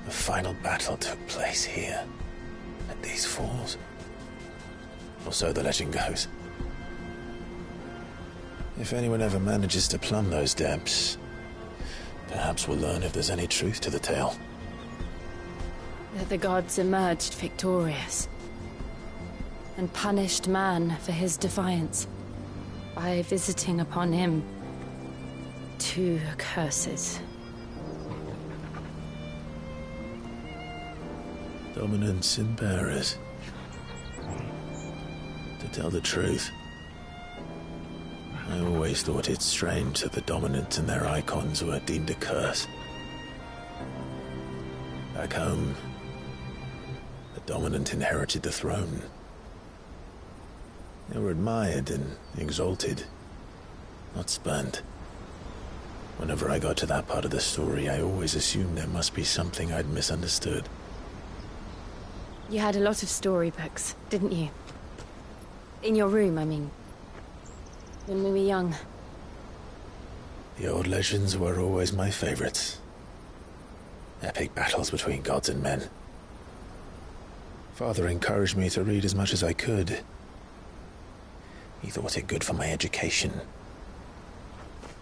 S2: The final battle took place here, at these falls. Or so the legend goes. If anyone ever manages to plumb those depths, perhaps we'll learn if there's any truth to the tale.
S10: That the gods emerged victorious and punished man for his defiance by visiting upon him 2 curses.
S2: Dominance and bearers. To tell the truth, I always thought it strange that the dominant and their icons were deemed a curse. Back home, the dominant inherited the throne. They were admired and exalted, not spurned. Whenever I got to that part of the story, I always assumed there must be something I'd misunderstood.
S10: You had a lot of storybooks, didn't you? In your room, I mean. When we were young.
S2: The old legends were always my favorites. Epic battles between gods and men. Father encouraged me to read as much as I could. He thought it good for my education.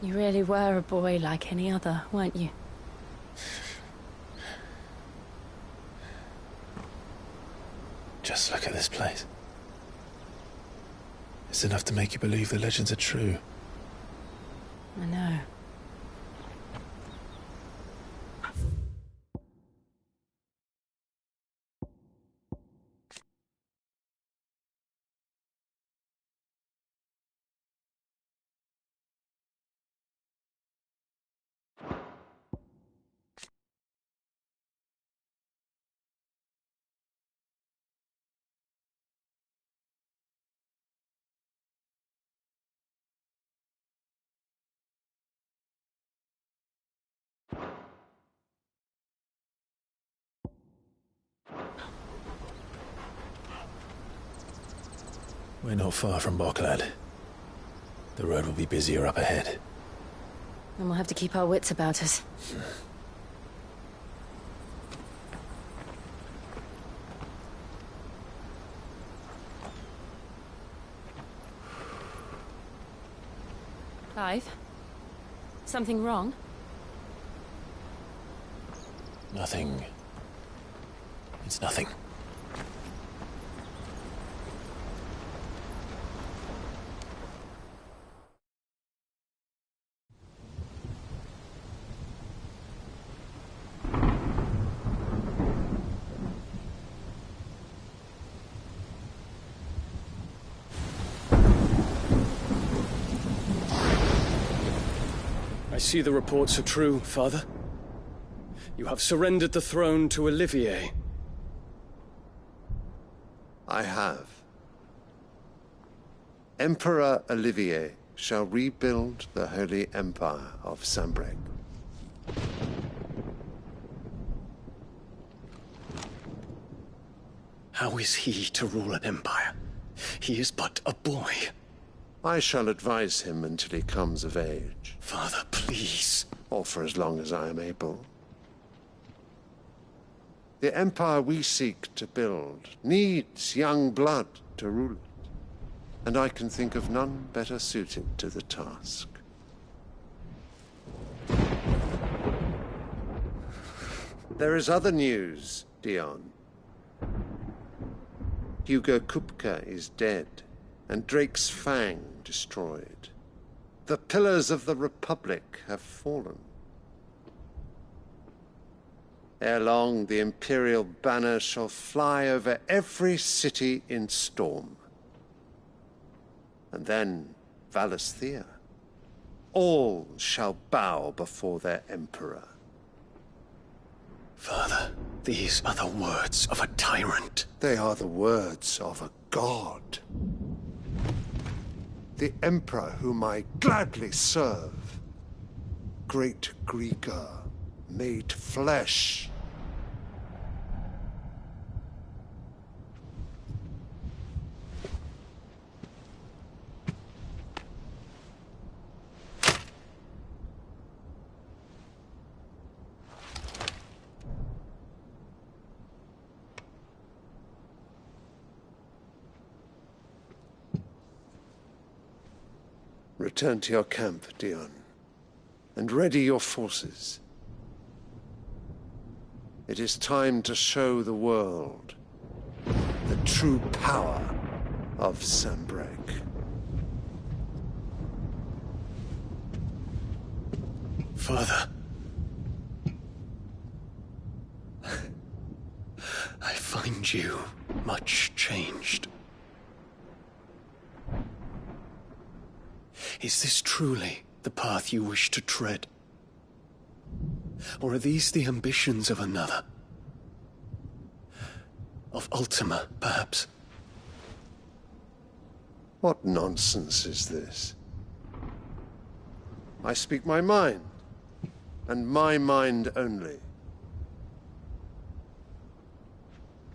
S10: You really were a boy like any other, weren't you?
S2: Just look at this place. It's enough to make you believe the legends are true.
S10: I know.
S2: We're not far from Boklad. The road will be busier up ahead.
S10: And we'll have to keep our wits about us. Clive? Something wrong?
S2: Nothing. It's nothing.
S20: I see the reports are true, Father. You have surrendered the throne to Olivier.
S3: I have. Emperor Olivier shall rebuild the Holy Empire of Sanbreque.
S20: How is he to rule an empire? He is but a boy.
S3: I shall advise him until he comes of age.
S20: Father, please.
S3: Or for as long as I am able. The empire we seek to build needs young blood to rule it, and I can think of none better suited to the task. There is other news, Dion. Hugo Kupka is dead, and Drake's Fang destroyed. The pillars of the Republic have fallen. Ere long, the Imperial banner shall fly over every city in Storm. And then, Valisthea. All shall bow before their Emperor.
S20: Father, these are the words of a tyrant.
S3: They are the words of a god. The Emperor whom I gladly serve. Great Greeker, made flesh. Return to your camp, Dion, and ready your forces. It is time to show the world the true power of Sanbreque.
S20: Father. I find you much changed. Is this truly the path you wish to tread? Or are these the ambitions of another? Of Ultima, perhaps?
S3: What nonsense is this? I speak my mind, and my mind only.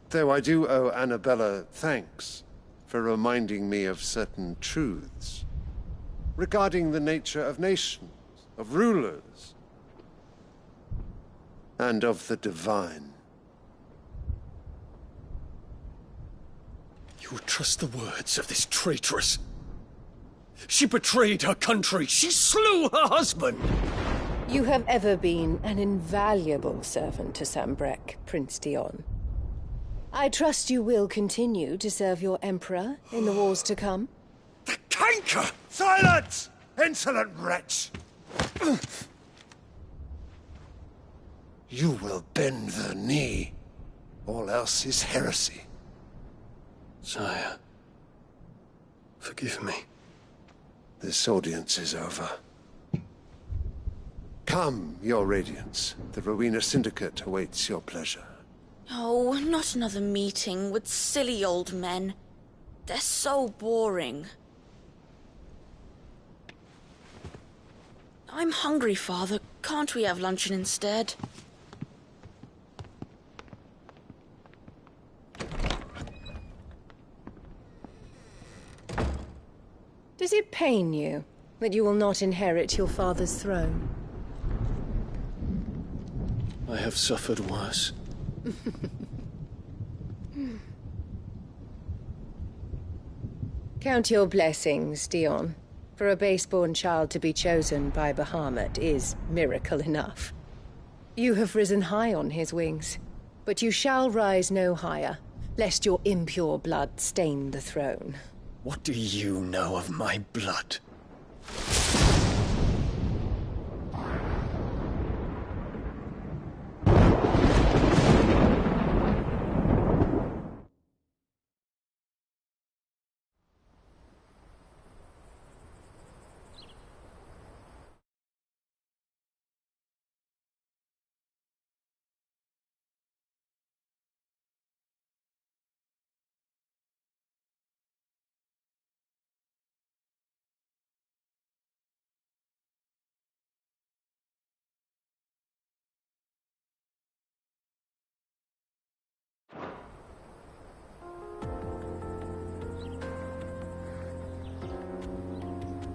S3: Though I do owe Annabella thanks for reminding me of certain truths regarding the nature of nations, of rulers. and of the divine.
S20: You would trust the words of this traitress? She betrayed her country. She slew her husband.
S21: You have ever been an invaluable servant to Sambrek, Prince Dion. I trust you will continue to serve your Emperor in the wars to come.
S3: The canker! Silence! Insolent wretch! You will bend the knee. All else is heresy.
S20: Sire, forgive me.
S3: This audience is over. Come, your radiance. The Rowena Syndicate awaits your pleasure.
S22: Oh, not another meeting with silly old men. They're so boring. I'm hungry, Father. Can't we have luncheon instead?
S21: Does it pain you that you will not inherit your father's throne?
S20: I have suffered worse.
S21: Count your blessings, Dion. For a base-born child to be chosen by Bahamut is miracle enough. You have risen high on his wings, but you shall rise no higher, lest your impure blood stain the throne.
S20: What do you know of my blood?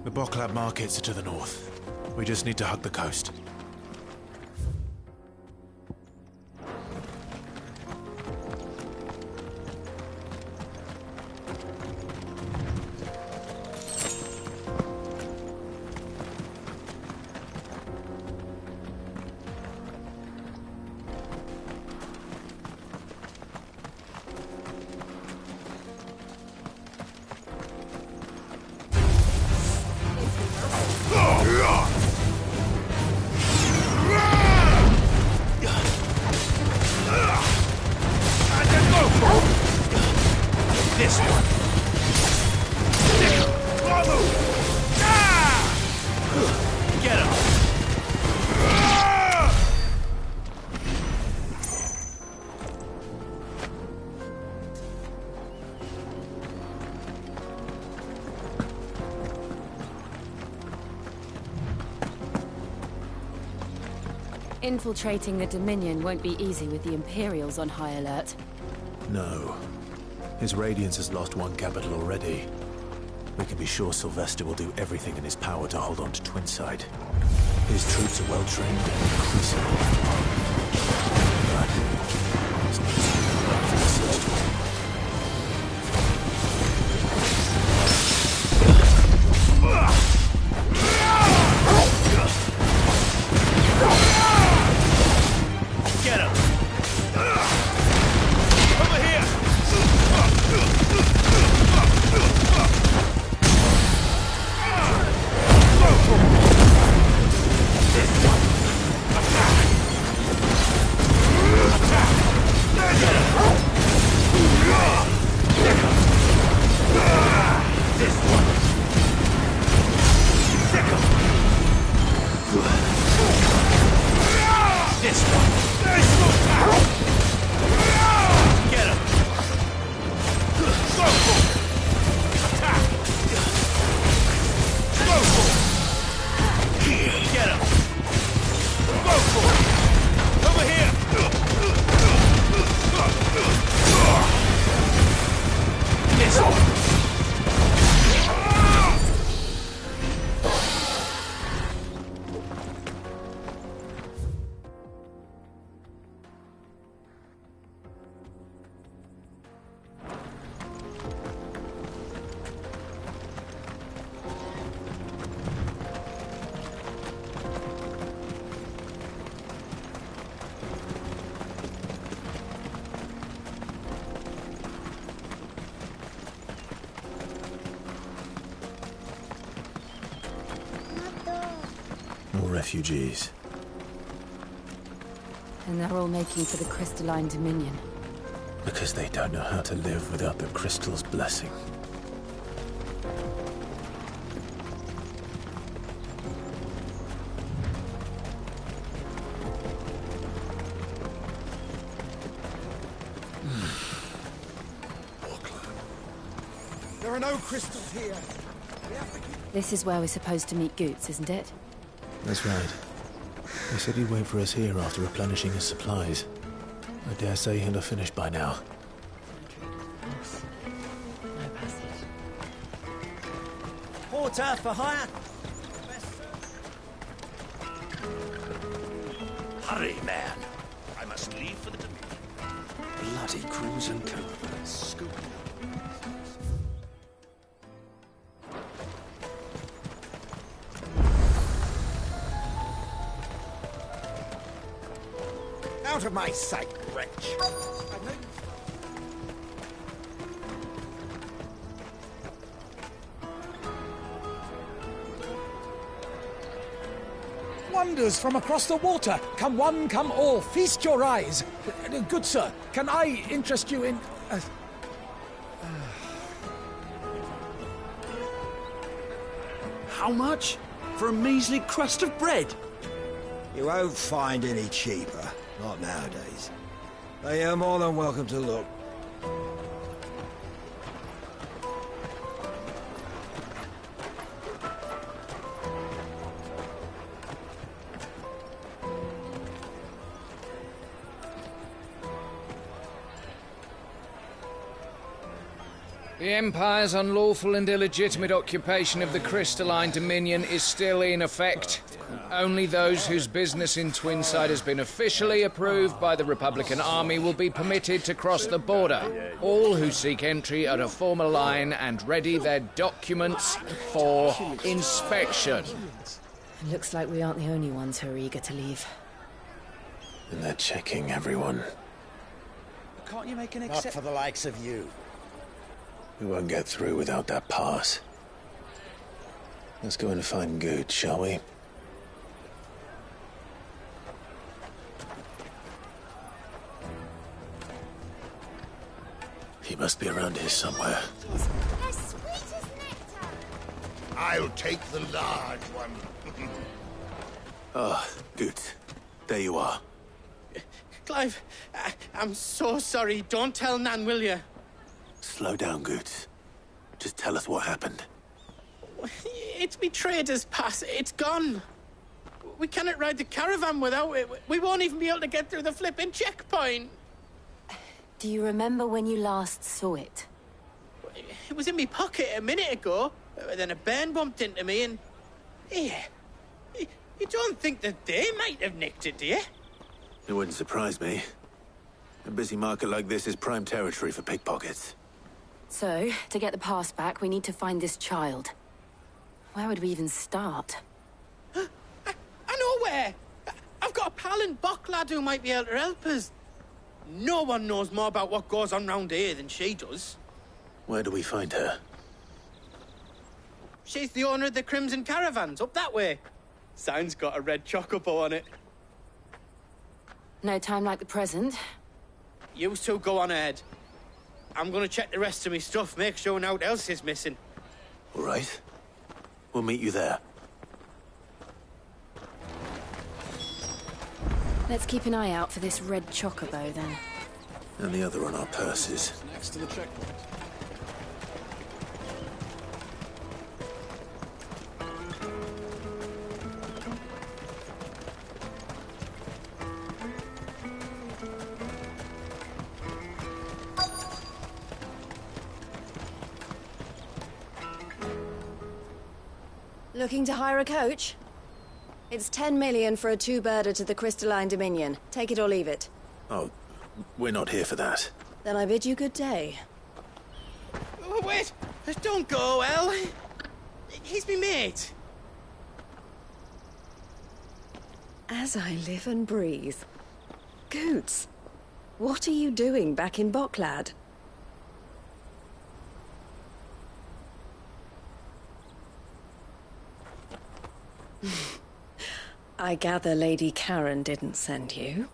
S19: The Boklab markets are to the north. We just need to hug the coast. This one. Get him.
S10: Infiltrating the Dominion won't be easy with the Imperials on high alert.
S19: No. His Radiance has lost one capital already. We can be sure Sylvester will do everything in his power to hold on to Twinside. His troops are well trained and increasingly armed. But there's no time for the search to end.
S5: Get him! Over here! This one!
S19: refugees.
S10: And they're all making for the crystalline dominion.
S19: Because they don't know how to live without the crystal's blessing.
S5: There are no crystals here.
S10: This is where we're supposed to meet Goots, isn't it?
S19: That's right. He said he'd wait for us here after replenishing his supplies. I dare say he'll have finished by now.
S10: No passage.
S7: Porter for hire.
S6: Hurry, man. I must leave for the Dominion.
S20: Bloody crimson caravans. Scoop.
S7: Out of my sight, wretch.
S5: Wonders from across the water. Come one, come all. Feast your eyes. Good sir, can I interest you in...
S7: How much? For a measly crust of bread?
S9: You won't find any cheaper. Not nowadays. But you're more than welcome to look.
S15: The Empire's unlawful and illegitimate occupation of the crystalline dominion is still in effect. Only those whose business in Twinside has been officially approved by the Republican Army will be permitted to cross the border. All who seek entry are to form a line and ready their documents for inspection.
S10: It looks like we aren't the only ones who are eager to leave.
S19: And they're checking everyone.
S7: Can't you make an
S9: Not for the likes of you.
S19: We won't get through without that pass. Let's go and find Good, shall we? He must be around here somewhere.
S6: I'll take the large one.
S19: Ah, Good. There you are.
S16: Clive, I'm so sorry. Don't tell Nan, will you?
S19: Slow down, Good. Just tell us what happened.
S16: It's me trader's pass. It's gone. We cannot ride the caravan without it. We won't even be able to get through the flipping checkpoint.
S10: Do you remember when you last saw it?
S16: It was in my pocket a minute ago. Then a bairn bumped into me and... Yeah. You don't think that they might have nicked it, do you?
S19: It wouldn't surprise me. A busy market like this is prime territory for pickpockets.
S10: So, to get the pass back, we need to find this child. Where would we even start?
S16: I know where! I've got a pal in Bocklad who might be able to help us. No one knows more about what goes on round here than she does.
S19: Where do we find her?
S16: She's the owner of the Crimson Caravans, up that way. Sign's got a red chocobo on it.
S10: No time like the present.
S16: You two go on ahead. I'm gonna check the rest of my stuff, make sure no one else is missing.
S19: All right. We'll meet you there.
S10: Let's keep an eye out for this red chocobo, then.
S19: And the other on our purses.
S20: Next to the checkpoint.
S11: Looking to hire a coach? It's 10 million for a two-birder to the Crystalline Dominion. Take it or leave it.
S19: Oh, we're not here for that.
S11: Then I bid you good day.
S16: Oh, wait! Don't go, El. He's me mate.
S21: As I live and breathe. Goots, what are you doing back in Bocklad? I gather Lady Karen didn't send you.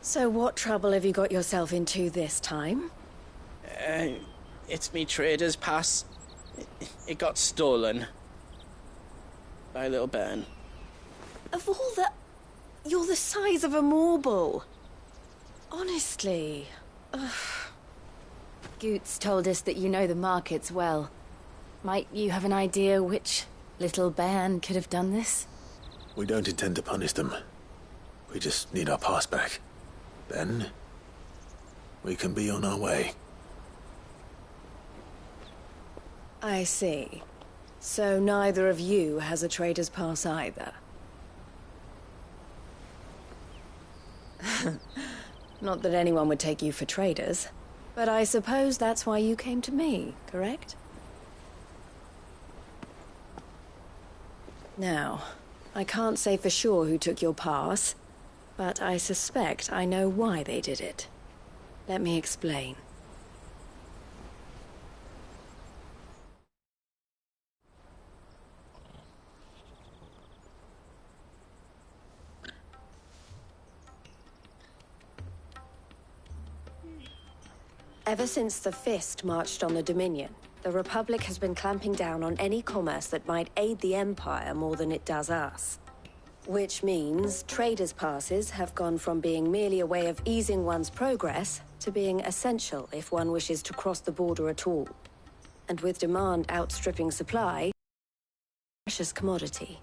S21: So what trouble have you got yourself into this time?
S16: It's me trader's pass. It got stolen. By little Ben.
S21: Of all the... You're the size of a marble. Honestly. Ugh.
S10: Goots told us that you know the markets well. Might you have an idea which little bairn could have done this?
S2: We don't intend to punish them. We just need our pass back. Then, we can be on our way.
S21: I see. So neither of you has a trader's pass either. Not that anyone would take you for traders, but I suppose that's why you came to me, correct? Now, I can't say for sure who took your pass, but I suspect I know why they did it. Let me explain. Ever since the Fist marched on the Dominion, the Republic has been clamping down on any commerce that might aid the Empire more than it does us. Which means traders' passes have gone from being merely a way of easing one's progress to being essential if one wishes to cross the border at all. And with demand outstripping supply, precious commodity,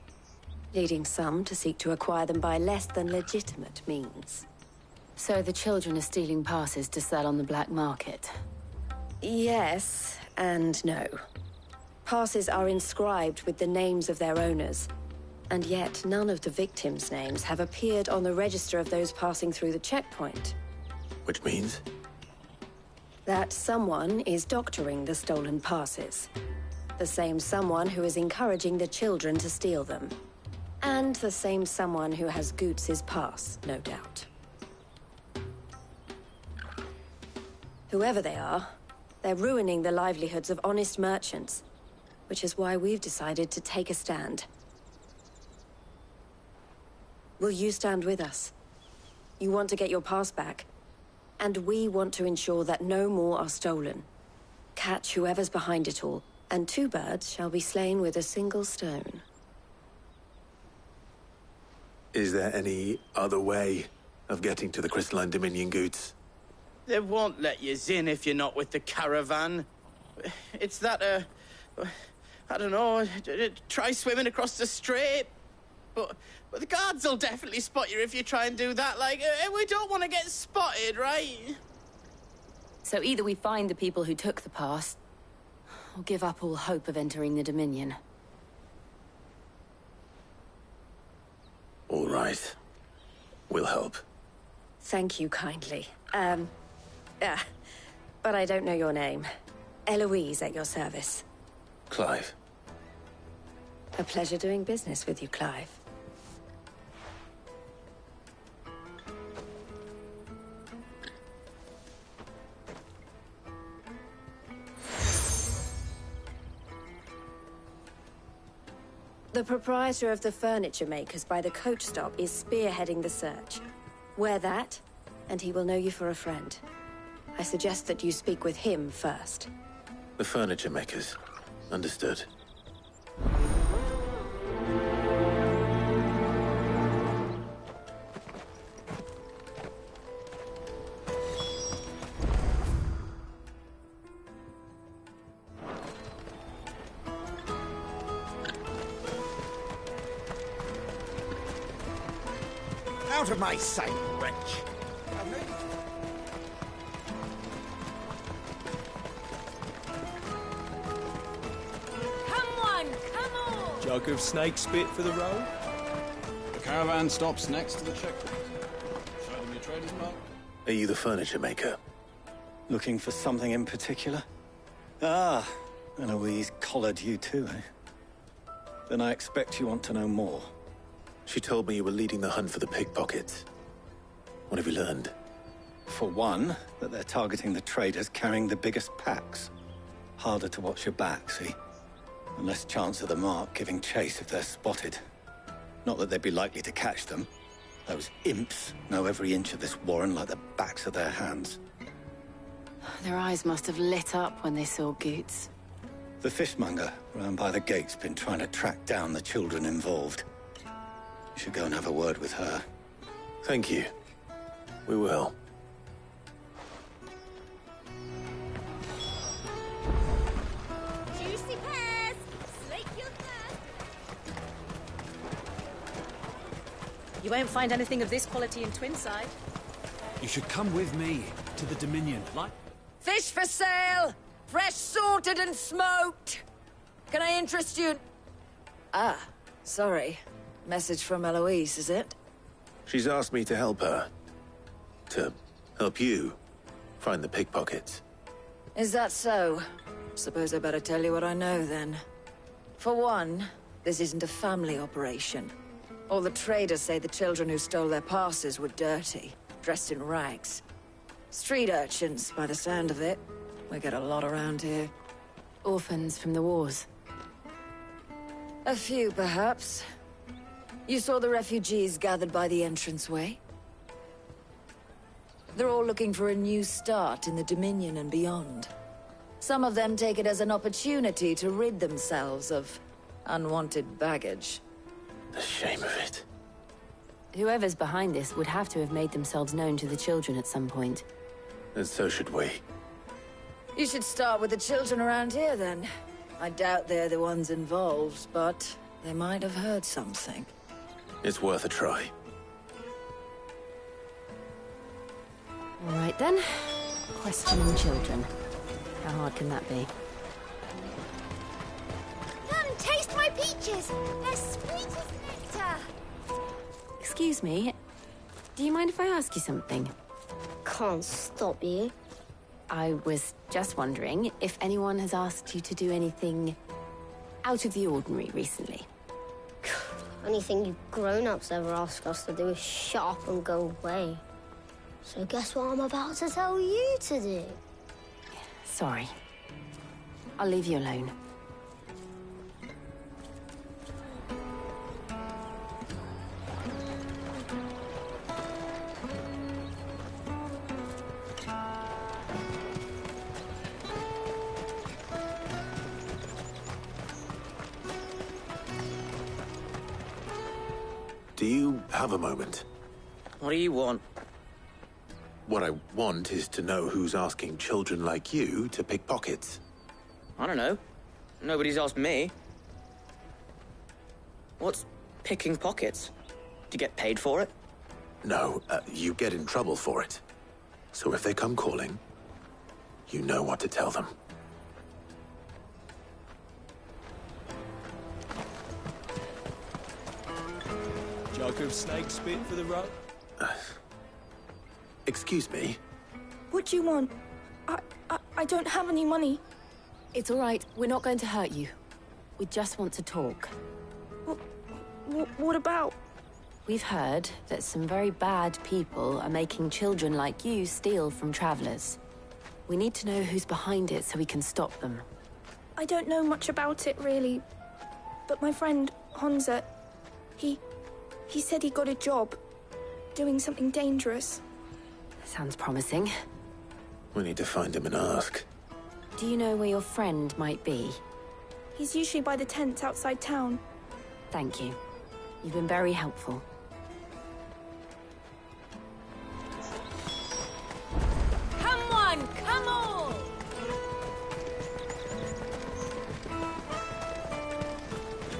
S21: leading some to seek to acquire them by less than legitimate means.
S10: So the children are stealing passes to sell on the black market?
S21: Yes, and no. Passes are inscribed with the names of their owners, and yet none of the victims' names have appeared on the register of those passing through the checkpoint.
S2: Which means?
S21: That someone is doctoring the stolen passes. The same someone who is encouraging the children to steal them. And the same someone who has Goots' pass, no doubt. Whoever they are, they're ruining the livelihoods of honest merchants, which is why we've decided to take a stand. Will you stand with us? You want to get your pass back, and we want to ensure that no more are stolen. Catch whoever's behind it all, and two birds shall be slain with a single stone.
S2: Is there any other way of getting to the Crystalline Dominion, Goots?
S16: They won't let you in if you're not with the caravan. It's that, I don't know, try swimming across the strait. But the guards will definitely spot you if you try and do that. Like, we don't want to get spotted, right?
S10: So either we find the people who took the pass, or give up all hope of entering the Dominion.
S2: All right. We'll help.
S21: Thank you kindly. But I don't know your name. Eloise at your service.
S2: Clive.
S21: A pleasure doing business with you, Clive. The proprietor of the furniture makers by the coach stop is spearheading the search. Wear that, and he will know you for a friend. I suggest that you speak with him first.
S2: The furniture makers. Understood.
S9: Out of my sight, wretch!
S20: Jug of snake spit for the road?
S7: The caravan stops next to the checkpoint. Show them your trader's mark.
S2: Are you the furniture maker?
S8: Looking for something in particular? Ah, Eloise collared you too, eh? Then I expect you want to know more.
S2: She told me you were leading the hunt for the pickpockets. What have you learned?
S8: For one, that they're targeting the traders carrying the biggest packs. Harder to watch your back, see? And less chance of the mark giving chase if they're spotted. Not that they'd be likely to catch them. Those imps know every inch of this warren like the backs of their hands.
S10: Their eyes must have lit up when they saw Goots.
S8: The fishmonger round by the gate's been trying to track down the children involved. You should go and have a word with her.
S2: Thank you. We will.
S11: Juicy pears! Slake your thirst!
S4: You won't find anything of this quality in Twinside.
S7: You should come with me to the Dominion.
S12: Fish for sale! Fresh sorted and smoked! Can I interest you? Ah, sorry. Message from Eloise, is it?
S2: She's asked me to help her. To help you find the pickpockets.
S12: Is that so? Suppose I better tell you what I know, then. For one, this isn't a family operation. All the traders say the children who stole their passes were dirty, dressed in rags. Street urchins, by the sound of it. We get a lot around here.
S10: Orphans from the wars.
S12: A few, perhaps. You saw the refugees gathered by the entranceway? They're all looking for a new start in the Dominion and beyond. Some of them take it as an opportunity to rid themselves of unwanted baggage.
S2: The shame of it.
S10: Whoever's behind this would have to have made themselves known to the children at some point.
S2: And so should we.
S12: You should start with the children around here, then. I doubt they're the ones involved, but they might have heard something.
S2: It's worth a try.
S10: All right, then. Questioning children. How hard can that be?
S11: Come, taste my peaches! They're sweet as nectar!
S10: Excuse me. Do you mind if I ask you something?
S13: Can't stop you.
S10: I was just wondering if anyone has asked you to do anything out of the ordinary recently.
S13: Anything you grown-ups ever ask us to do is shut up and go away. So guess what I'm about to tell you to do?
S10: Sorry. I'll leave you alone.
S2: Do you have a moment?
S16: What do you want?
S2: What I want is to know who's asking children like you to pick pockets.
S16: I don't know. Nobody's asked me. What's picking pockets? Do you get paid for it?
S2: No, you get in trouble for it. So if they come calling, you know what to tell them.
S7: Jug of snake spit for the rope?
S2: Excuse me?
S23: What do you want? I don't have any money.
S10: It's all right. We're not going to hurt you. We just want to talk.
S23: What about?
S10: We've heard that some very bad people are making children like you steal from travelers. We need to know who's behind it so we can stop them.
S23: I don't know much about it, really. But my friend, Honza, he said he got a job doing something dangerous.
S10: Sounds promising.
S2: We need to find him and ask.
S10: Do you know where your friend might be?
S23: He's usually by the tents outside town.
S10: Thank you. You've been very helpful.
S12: Come on, come on!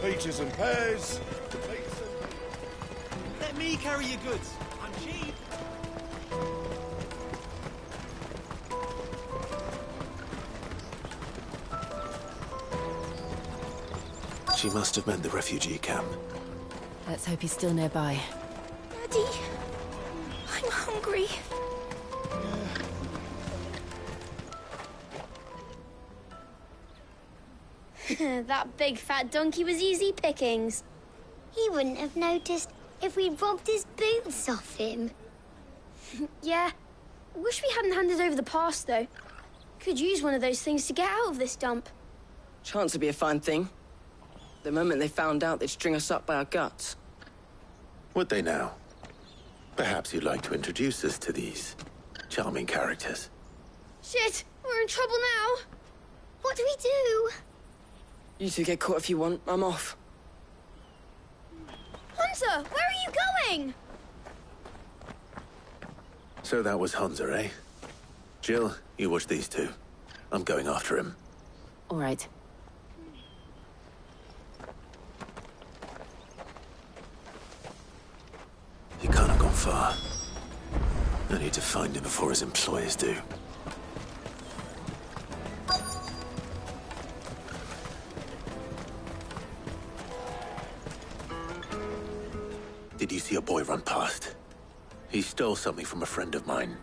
S3: Peaches and pears.
S7: Let me carry your goods. I'm cheap.
S2: She must have meant the refugee camp.
S10: Let's hope he's still nearby.
S23: Daddy, I'm hungry.
S13: That big fat donkey was easy pickings. He wouldn't have noticed if we'd robbed his boots off him.
S23: Yeah,
S13: Wish we hadn't handed over the pass, though. Could use one of those things to get out of this dump.
S1: Chance would be a fine thing. The moment they found out, they'd string us up by our guts.
S2: Would they now? Perhaps you'd like to introduce us to these charming characters.
S13: Shit! We're in trouble now! What do we do?
S1: You two get caught if you want. I'm off.
S13: Hunter, where are you going?
S2: So that was Hunter, eh? Jill, you watch these two. I'm going after him.
S10: All right.
S2: He can't have gone far. I need to find him before his employers do. Did you see a boy run past? He stole something from a friend of mine.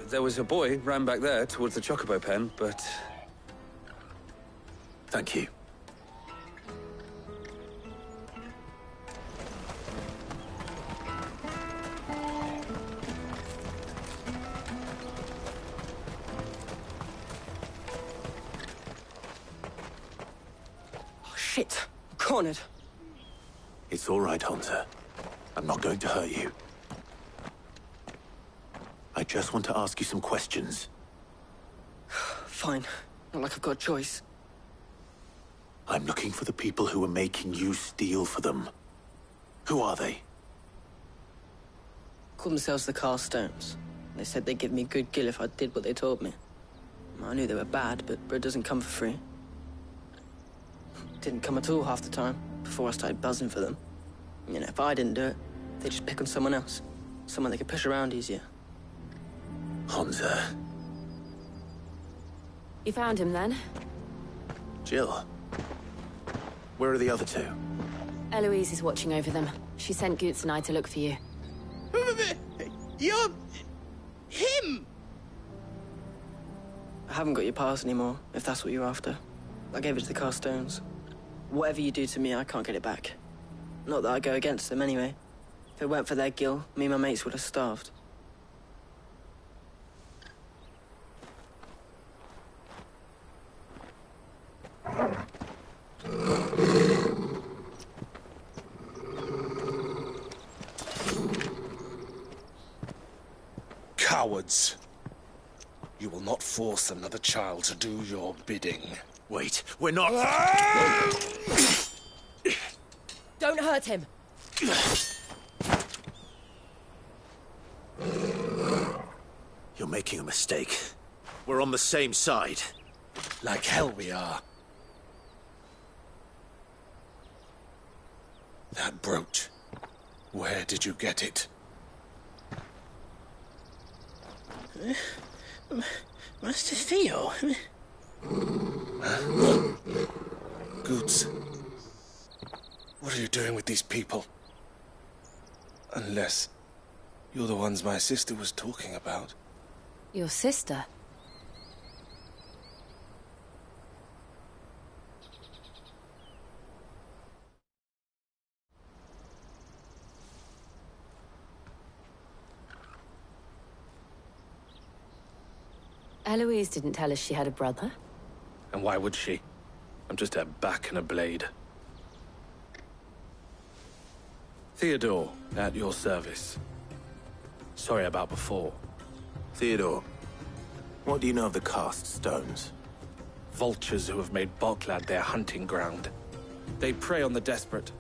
S14: There was a boy ran back there towards the Chocobo pen, but...
S2: Thank you.
S1: Oh, shit. Cornered.
S2: It's all right, Hunter. I'm not going to hurt you. I just want to ask you some questions.
S1: Fine. Not like I've got a choice.
S2: I'm looking for the people who are making you steal for them. Who are they?
S1: Called themselves the Carstones. They said they'd give me good gill if I did what they told me. I knew they were bad, but bread doesn't come for free. Didn't come at all half the time, before I started buzzing for them. You know, if I didn't do it, they'd just pick on someone else. Someone they could push around easier.
S2: Hunter.
S10: You found him then?
S2: Jill. Where are the other two?
S10: Eloise is watching over them. She sent Goots and I to look for you.
S16: You're... him!
S1: I haven't got your pass anymore, if that's what you're after. I gave it to the Carstones. Whatever you do to me, I can't get it back. Not that I go against them anyway. If it weren't for their gill, me and my mates would have starved.
S6: Cowards! You will not force another child to do your bidding.
S2: Wait, we're not...
S10: Don't hurt him!
S2: You're making a mistake. We're on the same side.
S6: Like hell we are. That brooch. Where did you get it?
S16: Master Theo.
S6: Goots. What are you doing with these people? Unless you're the ones my sister was talking about.
S10: Your sister? Eloise didn't tell us she had a brother.
S14: And why would she? I'm just her back and a blade. Theodore, at your service. Sorry about before.
S2: Theodore, what do you know of the Cast Stones?
S14: Vultures who have made Boklad their hunting ground. They prey on the desperate,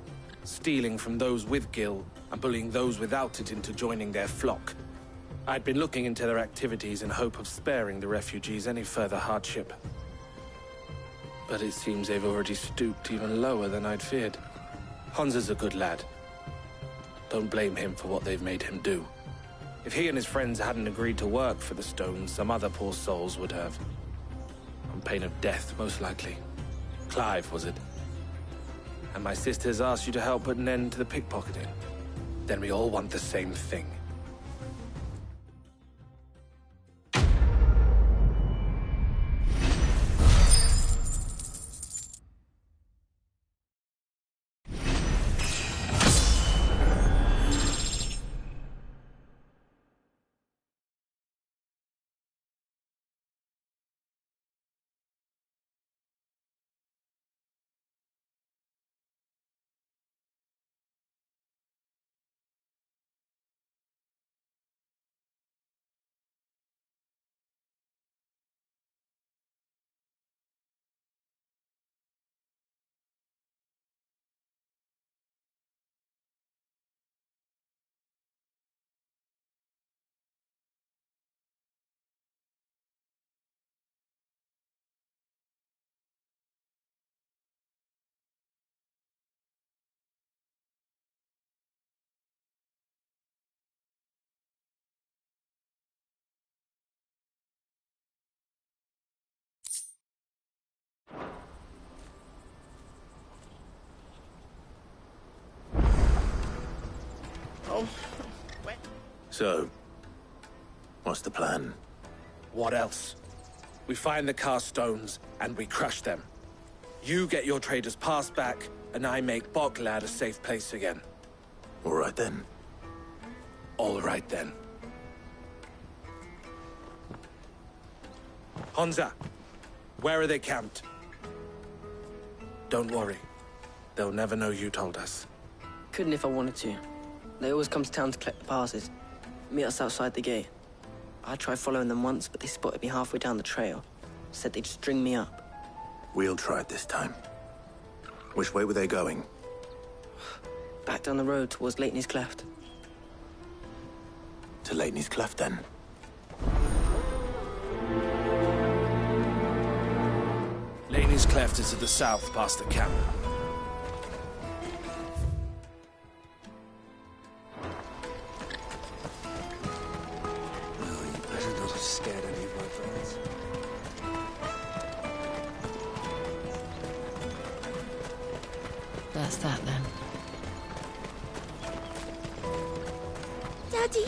S14: stealing from those with gill and bullying those without it into joining their flock. I'd been looking into their activities in hope of sparing the refugees any further hardship. But it seems they've already stooped even lower than I'd feared. Hansa's a good lad. Don't blame him for what they've made him do. If he and his friends hadn't agreed to work for the Stones, some other poor souls would have. On pain of death, most likely. Clive, was it? And my sisters asked you to help put an end to the pickpocketing. Then we all want the same thing.
S2: So, what's the plan?
S14: What else? We find the cast stones, and we crush them. You get your trader's pass back, and I make Boklad a safe place again.
S2: All right then.
S14: All right then. Honza, where are they camped? Don't worry. They'll never know you told us.
S1: Couldn't if I wanted to. They always come to town to collect the passes. Meet us outside the gate. I tried following them once, but they spotted me halfway down the trail. Said they'd string me up.
S2: We'll try it this time. Which way were they going?
S1: Back down the road towards Lateney's Cleft.
S2: To Lateney's Cleft, then?
S14: Lateney's Cleft is to the south, past the camp.
S7: Well, you better not have scared any of my friends.
S10: That's that then.
S23: Daddy!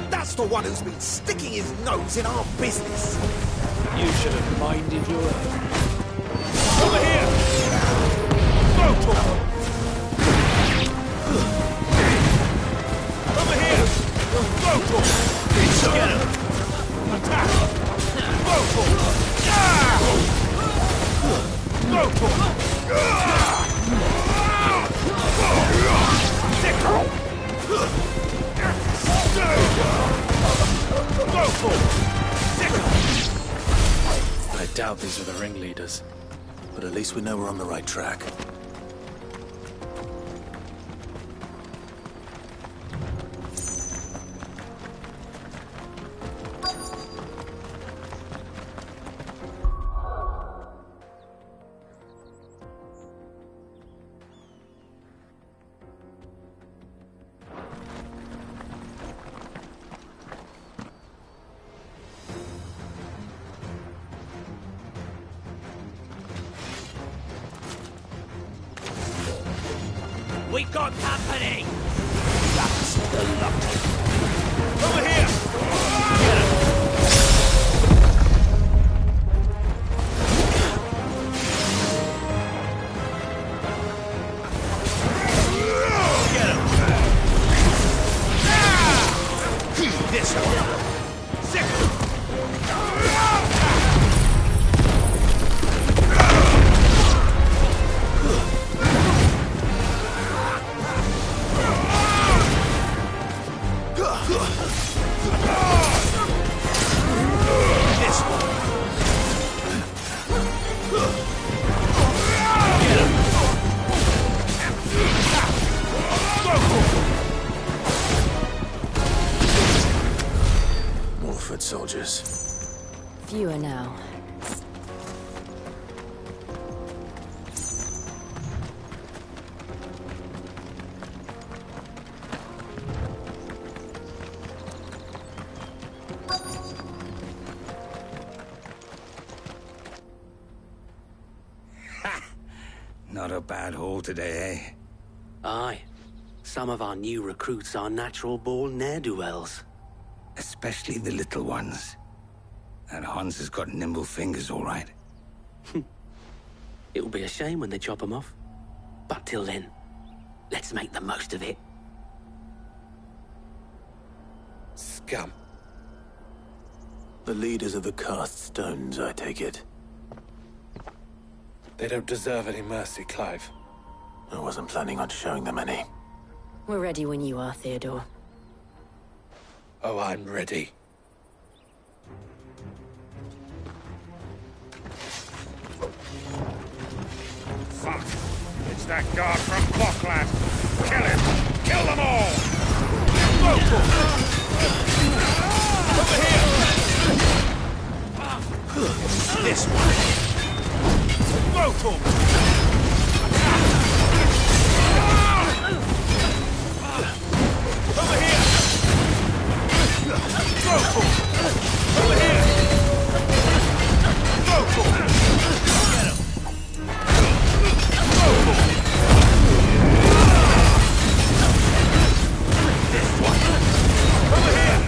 S9: That's the one who's been sticking his nose in our business.
S7: You should have minded your own. Over here! Go to him! Over here! Go to him! Get him! Attack! Go to him! Go to him!
S14: I doubt these are the ringleaders.
S2: But at least we know we're on the right track.
S7: We got company! That's the luck. Over here! Get him! Get him! This one! Sick!
S2: Soldiers.
S10: Fewer now.
S9: Not a bad haul today, eh?
S7: Aye. Some of our new recruits are natural-born ne'er-do-wells.
S9: Especially the little ones. And Hans has got nimble fingers, all right.
S7: It'll be a shame when they chop them off. But till then, let's make the most of it.
S14: Scum.
S2: The leaders of the cast stones, I take it.
S14: They don't deserve any mercy, Clive.
S2: I wasn't planning on showing them any.
S10: We're ready when you are, Theodore.
S14: Oh, I'm ready.
S6: Fuck! It's that guard from Boklad! Kill him! Kill them all!
S7: This one. Go for me. Over here. Go for me. Over here. Go for me. Get him. Go for me. This one. Over here.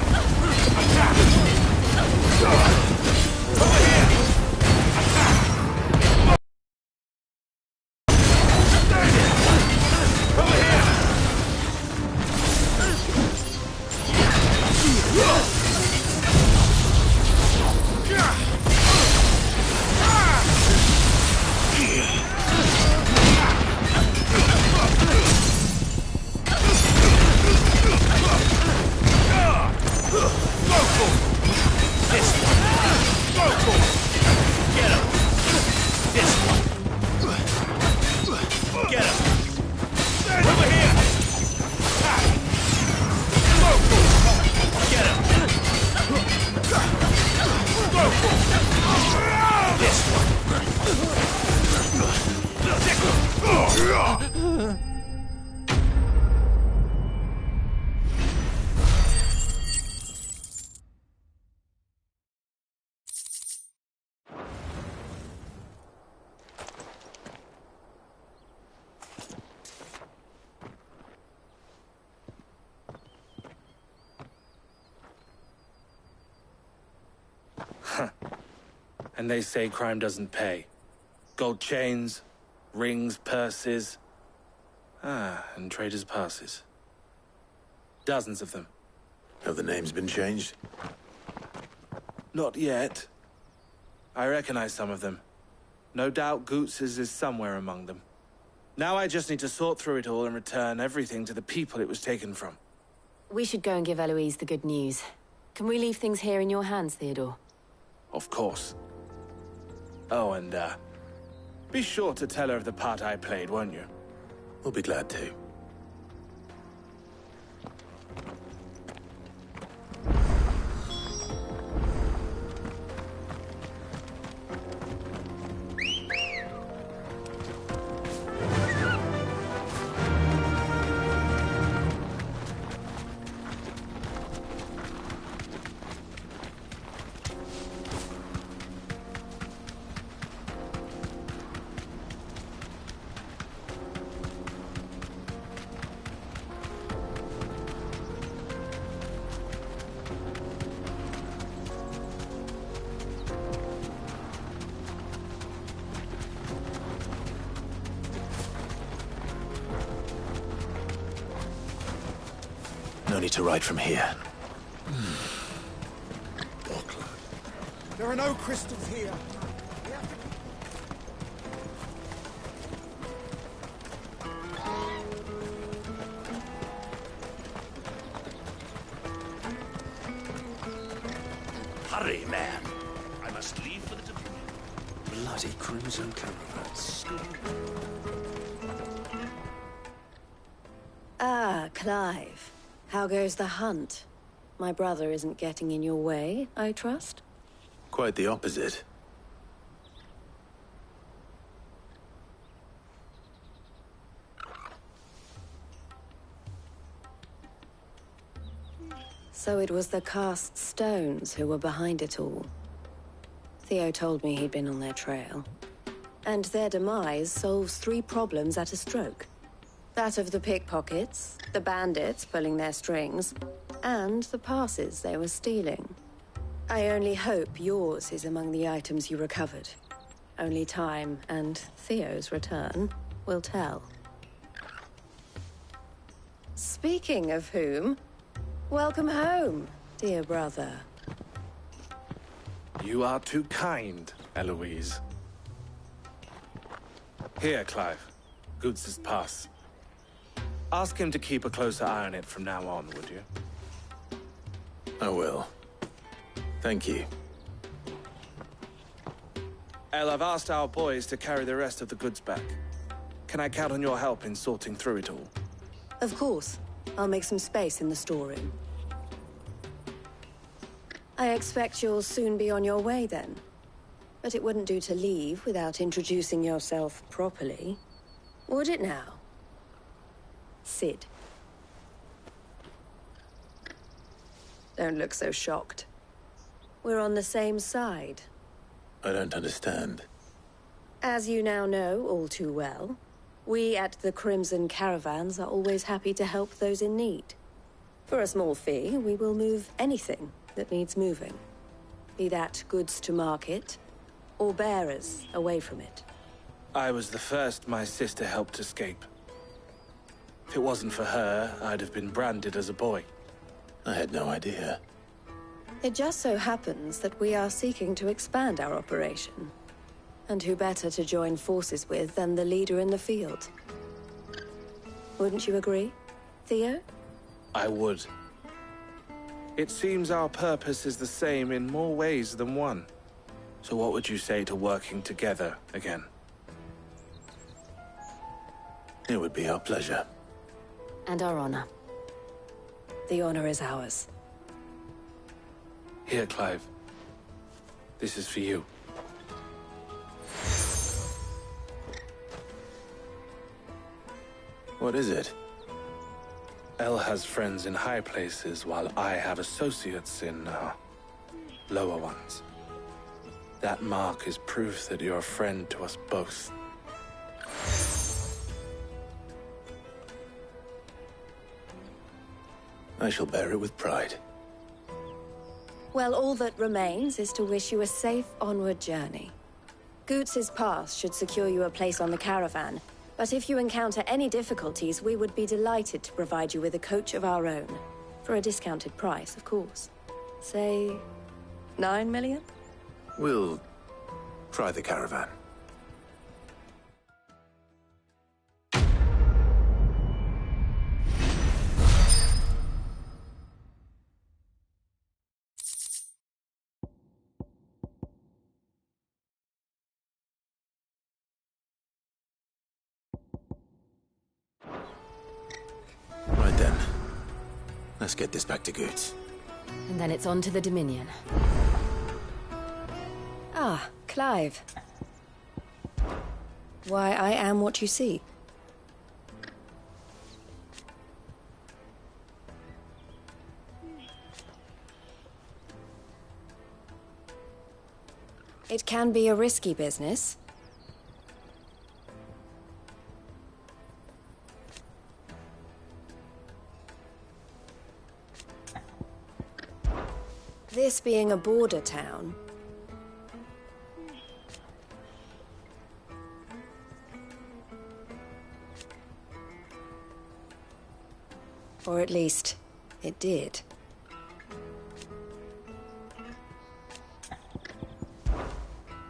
S7: Attack. Over here.
S14: And they say crime doesn't pay. Gold chains, rings, purses. And traders' passes. Dozens of them.
S2: Have the names been changed?
S14: Not yet. I recognize some of them. No doubt Goots's is somewhere among them. Now I just need to sort through it all and return everything to the people it was taken from.
S10: We should go and give Eloise the good news. Can we leave things here in your hands, Theodore?
S14: Of course. Oh, and, be sure to tell her of the part I played, won't you?
S2: We'll be glad to.
S19: No need to ride from here.
S5: There are no crystals here.
S7: Hurry, man. I must leave for the Dominion. Bloody crimson caravans.
S21: Ah, Clive. How goes the hunt? My brother isn't getting in your way, I trust?
S2: Quite the opposite.
S21: So it was the cast stones who were behind it all. Theo told me he'd been on their trail. And their demise solves 3 problems at a stroke. That of the pickpockets, the bandits pulling their strings, and the passes they were stealing. I only hope yours is among the items you recovered. Only time and Theo's return will tell. Speaking of whom, welcome home, dear brother.
S14: You are too kind, Eloise. Here, Clive. Goots's pass. Ask him to keep a closer eye on it from now on, would you?
S2: I will. Thank you.
S14: El, I've asked our boys to carry the rest of the goods back. Can I count on your help in sorting through it all?
S21: Of course.
S12: I'll make some space in the storeroom. I expect you'll soon be on your way then. But it wouldn't do to leave without introducing yourself properly. Would it now? Sid. Don't look so shocked. We're on the same side.
S2: I don't understand.
S12: As you now know all too well, we at the Crimson Caravans are always happy to help those in need. For a small fee, we will move anything that needs moving. Be that goods to market, or bearers away from it.
S14: I was the first my sister helped escape. If it wasn't for her, I'd have been branded as a boy.
S2: I had no idea.
S12: It just so happens that we are seeking to expand our operation. And who better to join forces with than the leader in the field? Wouldn't you agree, Theo?
S14: I would. It seems our purpose is the same in more ways than one. So what would you say to working together again?
S2: It would be our pleasure.
S10: And our honor.
S12: The honor is ours.
S14: Here, Clive. This is for you.
S2: What is it?
S14: Elle has friends in high places, while I have associates in, lower ones. That mark is proof that you're a friend to us both.
S2: I shall bear it with pride.
S12: Well, all that remains is to wish you a safe onward journey. Goots's pass should secure you a place on the caravan, but if you encounter any difficulties, we would be delighted to provide you with a coach of our own. For a discounted price, of course. Say, 9 million?
S2: We'll try the caravan. Right then. Let's get this back to Goots.
S10: And then it's on to the Dominion.
S12: Ah, Clive. Why, I am what you see. It can be a risky business. This being a border town, or at least, it did.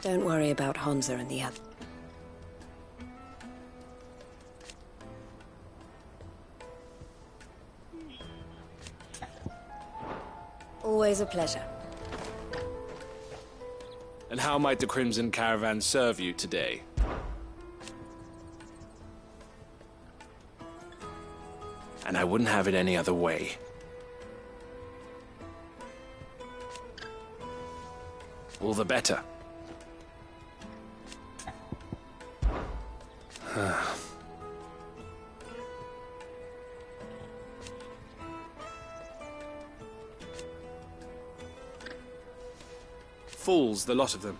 S12: Don't worry about Honza and the other. Always a pleasure.
S14: And how might the Crimson Caravan serve you today? And I wouldn't have it any other way. All the better. Fools, the lot of them.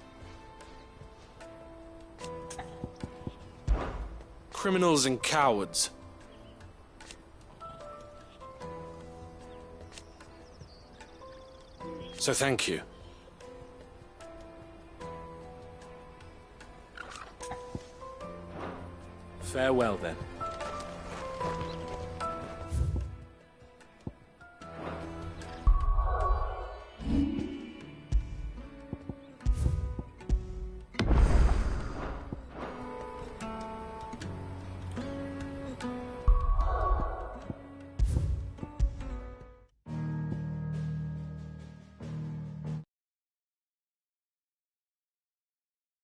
S14: Criminals and cowards. So thank you. Farewell, then.